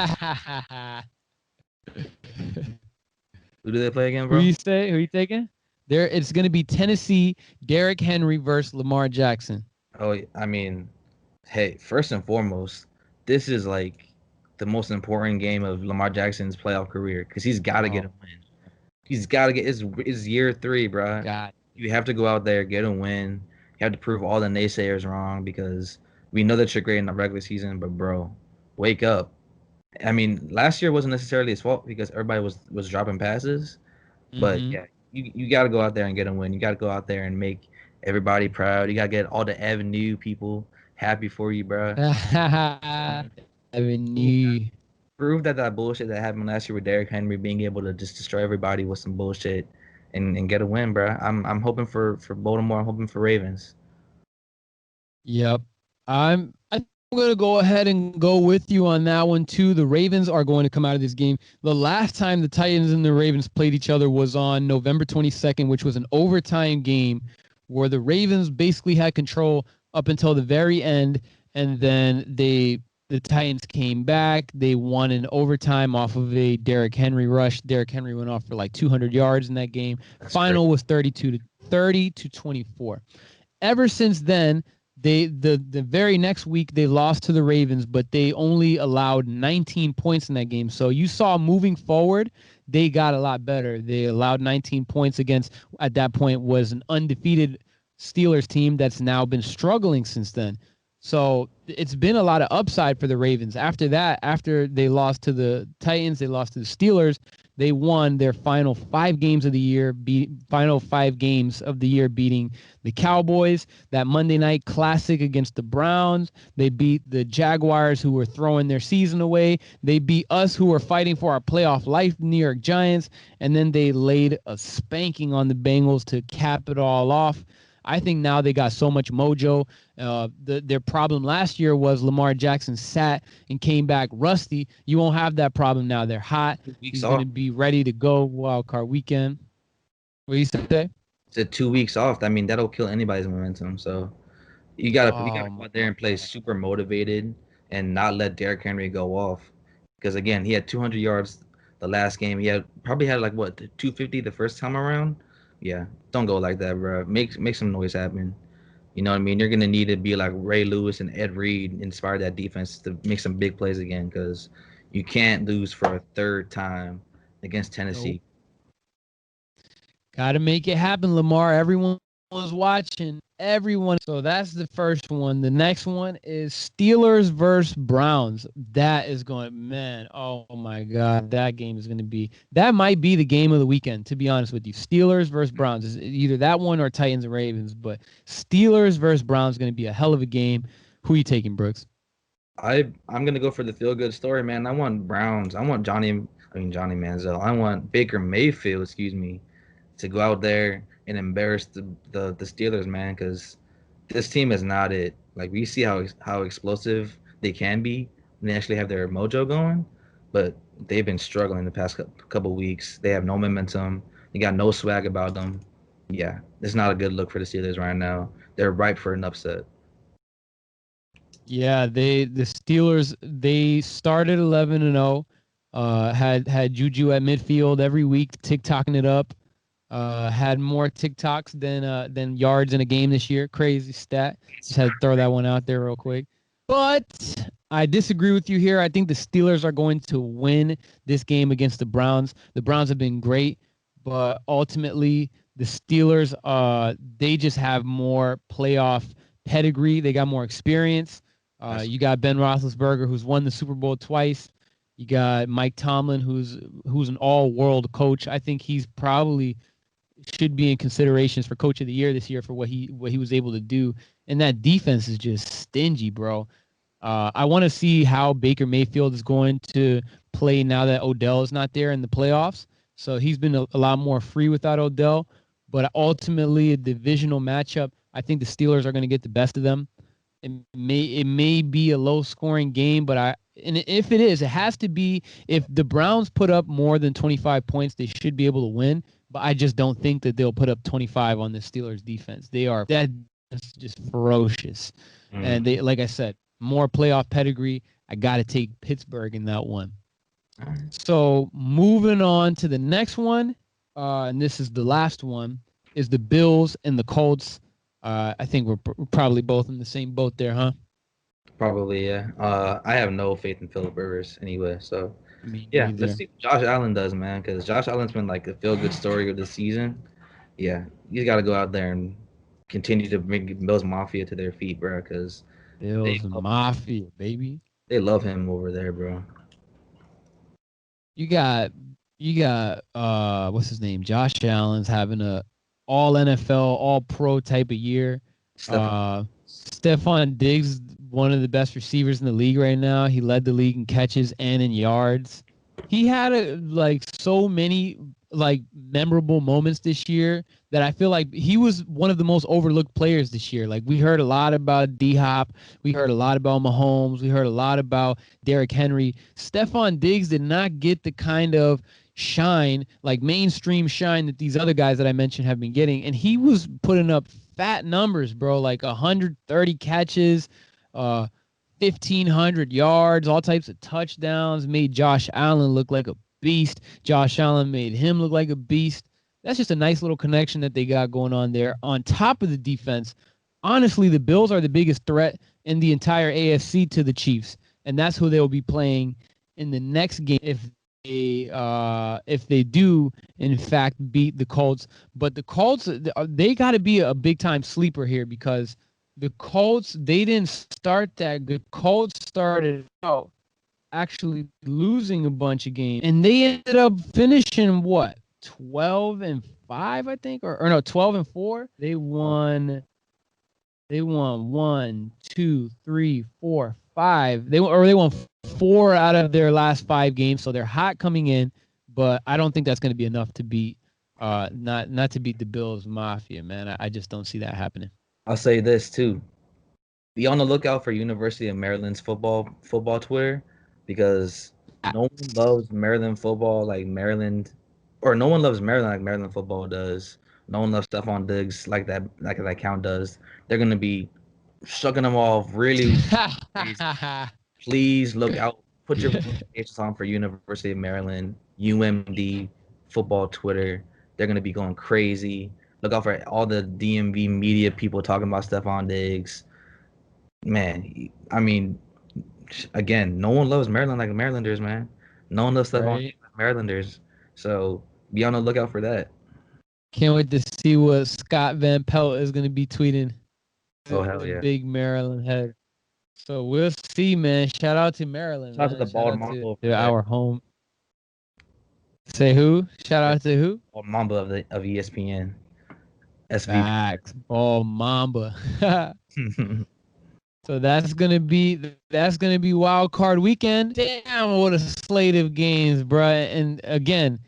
Who do they play again, Who bro? you say? Who you taking? There, it's going to be Tennessee, Derrick Henry versus Lamar Jackson. Oh, I mean, hey, first and foremost, this is like the most important game of Lamar Jackson's playoff career because he's got to get Oh, a win. He's got to get his year 3, bro. God. You have to go out there, get a win. You have to prove all the naysayers wrong because we know that you're great in the regular season, but bro, wake up. I mean, last year wasn't necessarily his fault because everybody was dropping passes, but Mm-hmm. yeah, you got to go out there and get a win. You got to go out there and make everybody proud. You got to get all the Avenue people happy for you, bro. Avenue. Prove that that bullshit that happened last year with Derrick Henry being able to just destroy everybody with some bullshit and get a win, bro. I'm hoping for Baltimore. I'm hoping for Ravens. Yep. I going to go ahead and go with you on that one, too. The Ravens are going to come out of this game. The last time the Titans and the Ravens played each other was on November 22nd, which was an overtime game where the Ravens basically had control up until the very end, and then the Titans came back. They won in overtime off of a Derrick Henry rush. Derrick Henry went off for like 200 yards in that game. That's Final great. was 30 to 24. Ever since then, the very next week they lost to the Ravens, but they only allowed 19 points in that game. So you saw moving forward, they got a lot better. They allowed 19 points against, at that point, was an undefeated Steelers team that's now been struggling since then. So it's been a lot of upside for the Ravens. After that, after they lost to the Titans, they lost to the Steelers. They won their final 5 games of the year, beating the Cowboys, that Monday night classic against the Browns. They beat the Jaguars, who were throwing their season away. They beat us, who were fighting for our playoff life, New York Giants. And then they laid a spanking on the Bengals to cap it all off. I think now they got so much mojo. Their problem last year was Lamar Jackson sat and came back rusty. You won't have that problem now. They're hot. Weeks He's off. going to be ready to go wild card weekend. What do you say? It's 2 weeks off. I mean, that'll kill anybody's momentum. So you gotta go My out there and play super motivated and not let Derrick Henry go off. Because again, he had 200 yards the last game. He had probably had like what 250 the first time around. Yeah, don't go like that, bro. Make some noise happen. You know what I mean? You're gonna need to be like Ray Lewis and Ed Reed, inspire that defense to make some big plays again. Because you can't lose for a third time against Nope. Tennessee. Got to make it happen, Lamar. Everyone was watching. Everyone. So that's the first one. The next one is Steelers versus Browns. That is going, man. Oh my God. That game is going to be, that might be the game of the weekend, to be honest with you. Steelers versus Browns is either that one or Titans and Ravens, but Steelers versus Browns is going to be a hell of a game. Who are you taking, Brooks? I'm gonna go for the feel good story, man. I want Browns. I want Johnny Manziel. I want Baker Mayfield, excuse me, to go out there and embarrass the Steelers, man, because this team is not it. Like we see how explosive they can be when they actually have their mojo going, but they've been struggling the past couple weeks. They have no momentum. They got no swag about them. Yeah, it's not a good look for the Steelers right now. They're ripe for an upset. Yeah, the Steelers, they started 11-0. Had Juju at midfield every week, TikToking it up. Had more TikToks than yards in a game this year. Crazy stat. Just had to throw that one out there real quick. But I disagree with you here. I think the Steelers are going to win this game against the Browns. The Browns have been great, but ultimately the Steelers, they just have more playoff pedigree. They got more experience. That's You got Ben Roethlisberger, who's won the Super Bowl twice. You got Mike Tomlin, who's an all-world coach. I think he's probably should be in considerations for coach of the year this year for what he was able to do. And that defense is just stingy, bro. I want to see how Baker Mayfield is going to play now that Odell is not there in the playoffs. So he's been a lot more free without Odell. But ultimately, a divisional matchup, I think the Steelers are going to get the best of them. It may be a low scoring game, but and if it is, it has to be. If the Browns put up more than 25 points, they should be able to win. But I just don't think that they'll put up 25 on the Steelers defense. That's just ferocious. And they, mm. like I said, more playoff pedigree. I got to take Pittsburgh in that one. So moving on to the next one, and this is the last one, is the Bills and the Colts. I think we're probably both in the same boat there, huh? Probably, yeah. I have no faith in Philip Rivers anyway. So, Me yeah, let's neither. see what Josh Allen does, man, because Josh Allen's been like the feel good story of the season. Yeah, he's got to go out there and continue to bring Bills Mafia to their feet, bro, because they Bills love, Mafia, baby. they love him over there, bro. You got what's his name? Josh Allen's having a all NFL, all pro type of year. Stephon, Stephon Diggs, one of the best receivers in the league right now. He led the league in catches and in yards. He had like so many like memorable moments this year that I feel like he was one of the most overlooked players this year. Like we heard a lot about D Hop, we heard a lot about Mahomes, we heard a lot about Derrick Henry. Stephon Diggs did not get the kind of shine, like mainstream shine that these other guys that I mentioned have been getting. And he was putting up fat numbers, bro, like 130 catches, 1,500 yards, all types of touchdowns, made Josh Allen look like a beast. Josh Allen made him look like a beast. That's just a nice little connection that they got going on there. On top of the defense, honestly, the Bills are the biggest threat in the entire AFC to the Chiefs, and that's who they'll be playing in the next game if they do in fact beat the Colts. But the Colts, they got to be a big time sleeper here because the Colts, they didn't start that good. Colts started out actually losing a bunch of games, and they ended up finishing what 12-5, I think, or no 12-4. They won 1, 2, 3, 4, 5. They won 4 out of their last 5 games, so they're hot coming in. But I don't think that's going to be enough to beat not to beat the Bills Mafia, man. I just don't see that happening. I'll say this too. Be on the lookout for University of Maryland's football Twitter because no one loves Maryland football like Maryland, or no one loves Maryland like Maryland football does. No one loves Stephon Diggs like that count does. They're gonna be shucking them off really. Please look out. Put your notifications on for University of Maryland, UMD football Twitter. They're gonna be going crazy. Look out for all the DMV media people talking about Stephon Diggs. Man, I mean, again, no one loves Maryland like the Marylanders, man. No one loves Stephon Diggs like Marylanders. So be on the lookout for that. Can't wait to see what Scott Van Pelt is going to be tweeting. Oh, hell yeah. Big Maryland head. So we'll see, man. Shout out to Maryland. Shout out to the Bald Shout Mamba out to our home. Say who? Shout out to who? Bald Mamba of ESPN. SVP. Facts. Bald Mamba. So that's gonna be wild card weekend. Damn, what a slate of games, bruh. And again,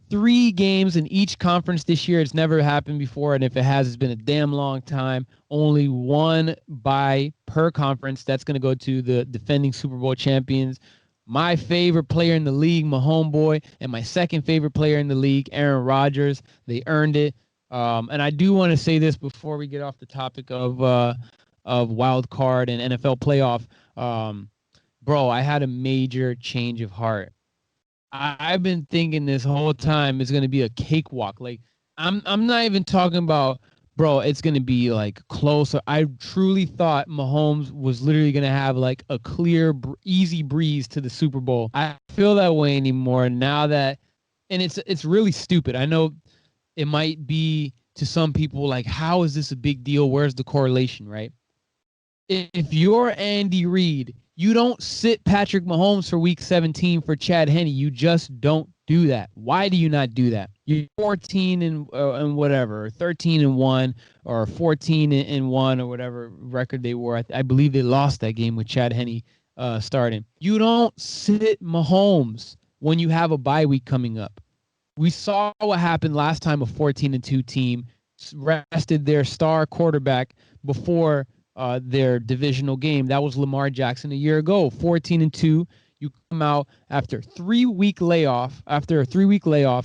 3 games in each conference this year. It's never happened before, and if it has, it's been a damn long time. Only 1 bye per conference. That's gonna go to the defending Super Bowl champions. My favorite player in the league, my homeboy, and my second favorite player in the league, Aaron Rodgers. They earned it. And I do want to say this before we get off the topic of wild card and NFL playoff. Bro, I had a major change of heart. I've been thinking this whole time it's gonna be a cakewalk. Like I'm not even talking about, bro, it's gonna be like close. I truly thought Mahomes was literally gonna have like a clear, easy breeze to the Super Bowl. I feel that way anymore now that, and it's really stupid. I know it might be to some people like, how is this a big deal? Where's the correlation, right? If you're Andy Reid, you don't sit Patrick Mahomes for week 17 for Chad Henne. You just don't do that. Why do you not do that? You're 14 and whatever, 13-1, or 14-1, or whatever record they were. I believe they lost that game with Chad Henne starting. You don't sit Mahomes when you have a bye week coming up. We saw what happened last time. A 14-2 team rested their star quarterback before their divisional game. That was Lamar Jackson a year ago. 14-2. You come out after a 3-week layoff,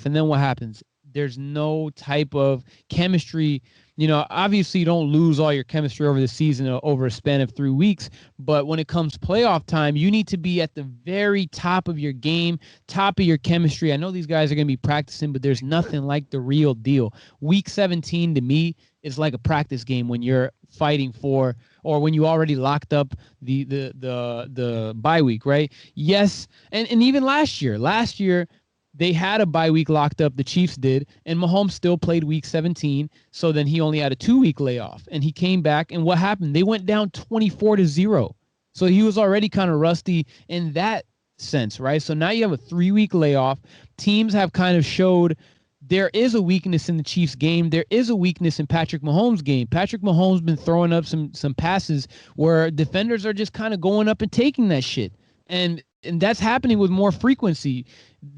and then what happens? There's no type of chemistry. You know, obviously you don't lose all your chemistry over the season over a span of 3 weeks, but when it comes playoff time, you need to be at the very top of your game, top of your chemistry. I know these guys are going to be practicing, but there's nothing like the real deal. Week 17 to me is like a practice game when you're fighting for, or when you already locked up the bye week, right? Yes, and even last year they had a bye week locked up. The Chiefs did, and Mahomes still played week 17. So then he only had a 2-week layoff, and he came back. And what happened? They went down 24-0. So he was already kind of rusty in that sense, right? So now you have a 3-week layoff. Teams have kind of showed there is a weakness in the Chiefs game. There is a weakness in Patrick Mahomes' game. Patrick Mahomes been throwing up some passes where defenders are just kind of going up and taking that shit. And and that's happening with more frequency.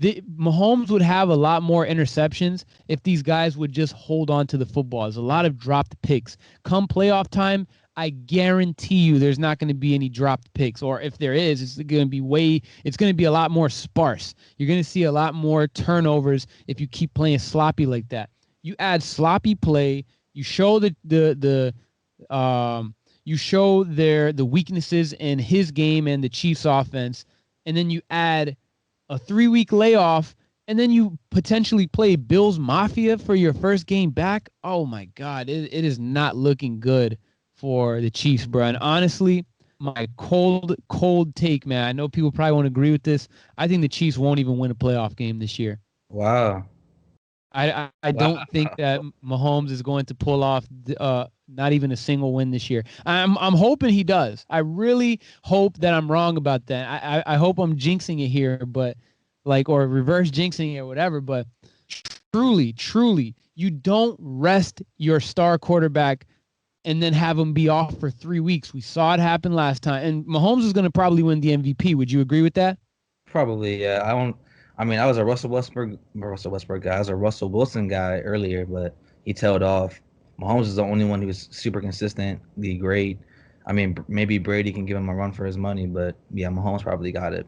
Mahomes would have a lot more interceptions if these guys would just hold on to the football. There's a lot of dropped picks. Come playoff time, I guarantee you there's not going to be any dropped picks, or if there is, it's going to be a lot more sparse. You're going to see a lot more turnovers if you keep playing sloppy like that. You add sloppy play, you show you show the weaknesses in his game and the Chiefs offense, and then you add a 3-week layoff, and then you potentially play Bills Mafia for your first game back. Oh my God, it is not looking good for the Chiefs, bro. And honestly, my cold take, man. I know people probably won't agree with this. I think the Chiefs won't even win a playoff game this year. Wow. I don't think Wow. that Mahomes is going to pull off not even a single win this year. I'm hoping he does. I really hope that I'm wrong about that. I hope I'm jinxing it here, but like, or reverse jinxing it or whatever. But truly, you don't rest your star quarterback and then have him be off for 3 weeks. We saw it happen last time, and Mahomes is going to probably win the MVP. Would you agree with that? Probably, yeah. I don't. I mean, I was a Russell Westbrook guy. I was a Russell Wilson guy earlier, but he tailed off. Mahomes is the only one who was super consistently great. I mean, maybe Brady can give him a run for his money, but yeah, Mahomes probably got it.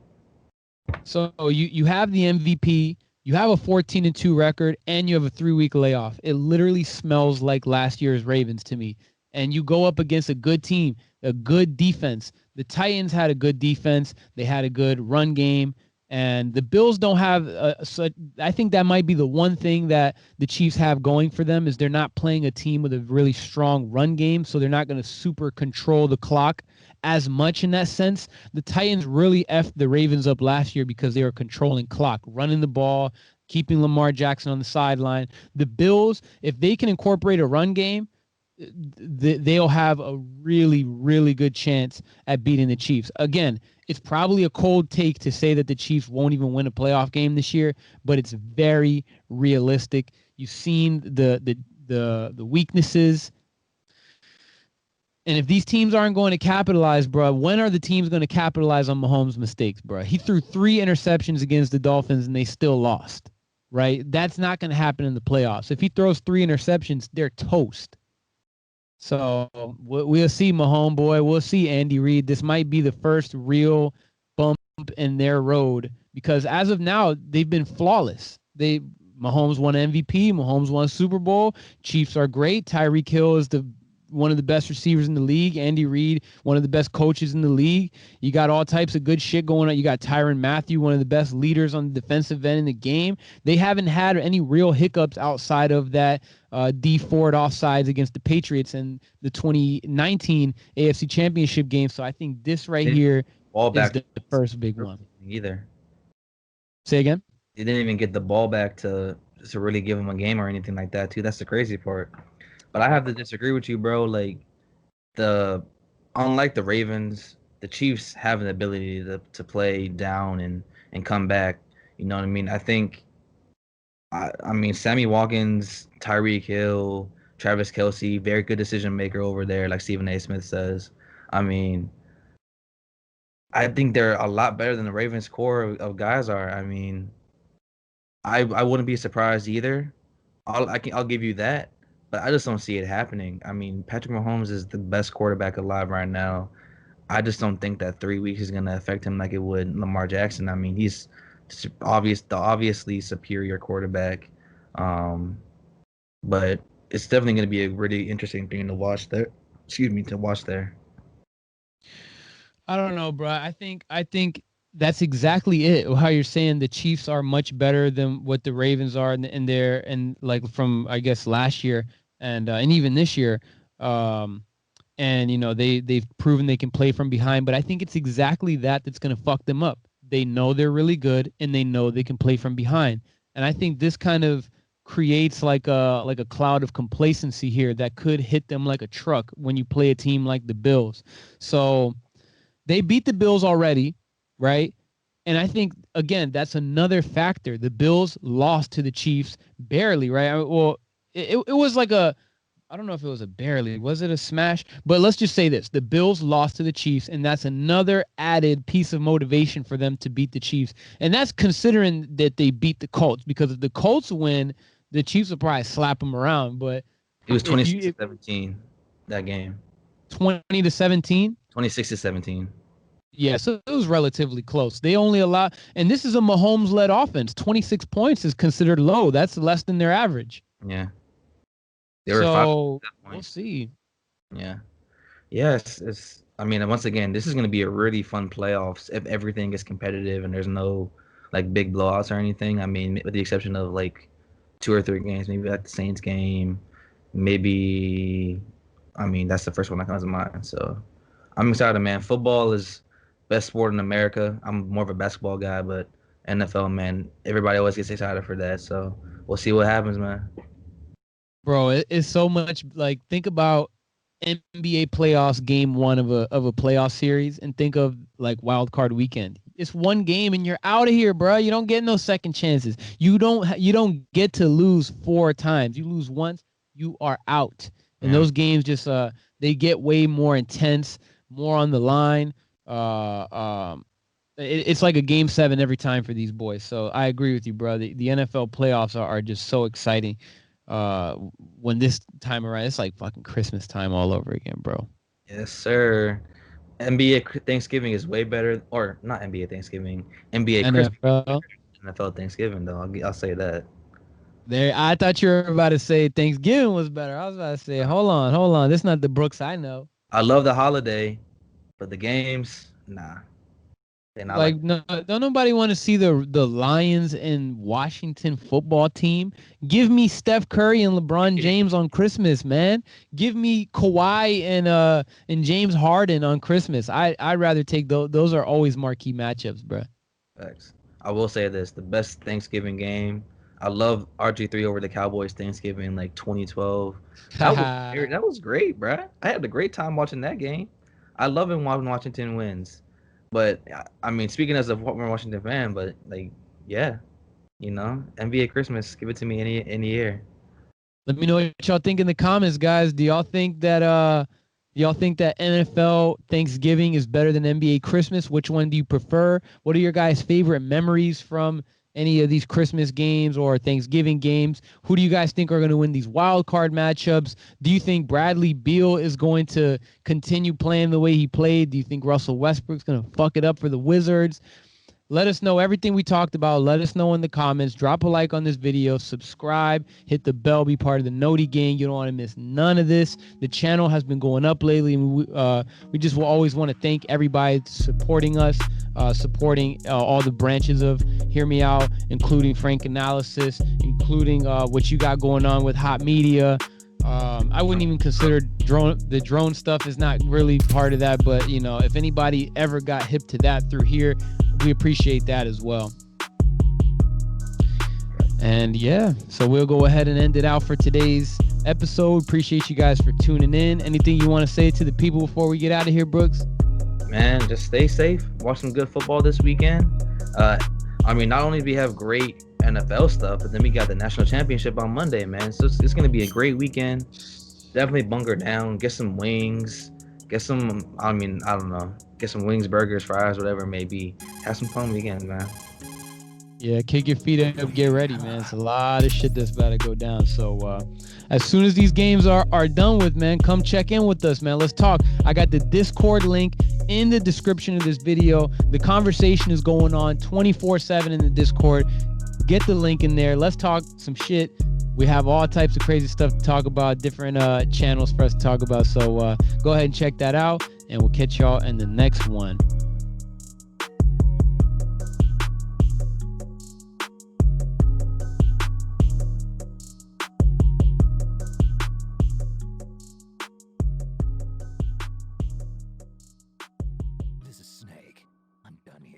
So you have the MVP, you have a 14-2 record, and you have a 3-week layoff. It literally smells like last year's Ravens to me. And you go up against a good team, a good defense. The Titans had a good defense. They had a good run game. And the Bills don't have such. I think that might be the one thing that the Chiefs have going for them is they're not playing a team with a really strong run game, so they're not going to super control the clock as much in that sense. The Titans really effed the Ravens up last year because they were controlling clock, running the ball, keeping Lamar Jackson on the sideline. The Bills, if they can incorporate a run game, they'll have a really good chance at beating the Chiefs. Again, it's probably a cold take to say that the Chiefs won't even win a playoff game this year, but it's very realistic. You've seen the weaknesses, and if these teams aren't going to capitalize, bro, when are the teams going to capitalize on Mahomes' mistakes, bro? He threw 3 interceptions against the Dolphins and they still lost, right? That's not going to happen in the playoffs. If he throws 3 interceptions, they're toast. So we'll see Mahomes, boy. We'll see Andy Reid. This might be the first real bump in their road because as of now, they've been flawless. Mahomes won MVP. Mahomes won Super Bowl. Chiefs are great. Tyreek Hill is one of the best receivers in the league. Andy Reid, one of the best coaches in the league. You got all types of good shit going on. You got Tyrann Mathieu, one of the best leaders on the defensive end in the game. They haven't had any real hiccups outside of that D Ford offsides against the Patriots in the 2019 AFC Championship game. So I think this right Didn't here ball is back the first big one. either. Say again? He didn't even get the ball back to really give him a game or anything like that too. That's the crazy part. But I have to disagree with you, bro. Like the unlike the Ravens, the Chiefs have an ability to play down and come back. You know what I mean? I mean Sammy Watkins, Tyreek Hill, Travis Kelsey, very good decision maker over there, like Stephen A. Smith says. I mean, I think they're a lot better than the Ravens core of guys are. I mean, I wouldn't be surprised either. I'll give you that, but I just don't see it happening. I mean, Patrick Mahomes is the best quarterback alive right now. I just don't think that 3 weeks is gonna affect him like it would Lamar Jackson. I mean, he's the obviously superior quarterback, um, but it's definitely gonna be a really interesting thing to watch there. Excuse me, to watch there. I don't know, bro. I think that's exactly it. How you're saying the Chiefs are much better than what the Ravens are, and like from I guess last year and even this year, um, and they've proven they can play from behind. But I think it's exactly that's going to fuck them up. They know they're really good, and they know they can play from behind. And I think this kind of creates like a cloud of complacency here that could hit them like a truck when you play a team like the Bills. So they beat the Bills already, right? And I think again that's another factor. The Bills lost to the Chiefs barely, right? Well, it was like a I don't know if it was a barely. Was it a smash? But let's just say this. The Bills lost to the Chiefs, and that's another added piece of motivation for them to beat the Chiefs. And that's considering that they beat the Colts, because if the Colts win, the Chiefs will probably slap them around. But It was if 26 you to 17 that game. 20-17, 26 to 17. yeah, so it was relatively close. They only allow, and this is a Mahomes-led offense. 26 points is considered low. That's less than their average. Yeah. They were 5 So at that we'll point. see. Yeah. Yes, it's I mean, once again, this is going to be a really fun playoffs if everything is competitive and there's no like big blowouts or anything. I mean, with the exception of like 2 or 3 games, maybe like the Saints game, maybe I mean, that's the first one that comes to mind. So, I'm excited, man. Football is best sport in America. I'm more of a basketball guy, but NFL, man, everybody always gets excited for that. So, we'll see what happens, man. Bro, it's so much. Like, think about NBA playoffs, game one of a playoff series, and think of like wild card weekend. It's one game and you're out of here, bro. You don't get no second chances. You don't get to lose 4 times. You lose once, you are out. And Yeah. those games just they get way more intense, more on the line. Uh um it's like a game 7 every time for these boys. So I agree with you, bro. The NFL playoffs are just so exciting. Uh, when this time around, it's like fucking Christmas time all over again, bro. Yes, sir. NBA Thanksgiving is way better, or not NBA Thanksgiving, NBA Christmas is way NFL. better than NFL Thanksgiving, though. I'll say that. There, I thought you were about to say Thanksgiving was better. I was about to say, hold on. This is not the Brooks I know. I love the holiday, but the games, nah, they're not like. Like, no, don't nobody want to see the Lions and Washington football team. Give me Steph Curry and LeBron James on Christmas, man. Give me Kawhi and James Harden on Christmas. I'd rather take those. Those are always marquee matchups, bro. Facts. I will say this: the best Thanksgiving game. I love RG3 over the Cowboys Thanksgiving like 2012. That was great, bruh. I had a great time watching that game. I love it when Washington wins. But I mean, speaking as a former Washington fan, but like, yeah, NBA Christmas, give it to me any year. Let me know what y'all think in the comments, guys. Do y'all think that NFL Thanksgiving is better than NBA Christmas? Which one do you prefer? What are your guys' favorite memories from any of these Christmas games or Thanksgiving games? Who do you guys think are going to win these wild card matchups? Do you think Bradley Beal is going to continue playing the way he played? Do you think Russell Westbrook's going to fuck it up for the Wizards? Let us know everything we talked about. Let us know in the comments. Drop a like on this video. Subscribe. Hit the bell. Be part of the Noti gang. You don't want to miss none of this. The channel has been going up lately, and we just will always want to thank everybody supporting us, supporting all the branches of Hear Me Out, including Frank Analysis, including what you got going on with Hot Media. I wouldn't even consider the drone stuff is not really part of that, but if anybody ever got hip to that through here, we appreciate that as well. And yeah, so we'll go ahead and end it out for today's episode. Appreciate you guys for tuning in. Anything you want to say to the people before we get out of here, Brooks? Man, just stay safe. Watch some good football this weekend. I mean, not only do we have great NFL stuff, but then we got the national championship on Monday, man. So it's going to be a great weekend. Definitely bunker down, get some wings, get some, I don't know, get some wings, burgers, fries, whatever it may be. Have some fun weekend, man. Yeah, kick your feet up, get ready, man. It's a lot of shit that's about to go down. So as soon as these games are done with, man, come check in with us, man. Let's talk. I got the Discord link in the description of this video. The conversation is going on 24/7 in the Discord. Get the link in there. Let's talk some shit. We have all types of crazy stuff to talk about, different channels for us to talk about. So go ahead and check that out, and we'll catch y'all in the next one.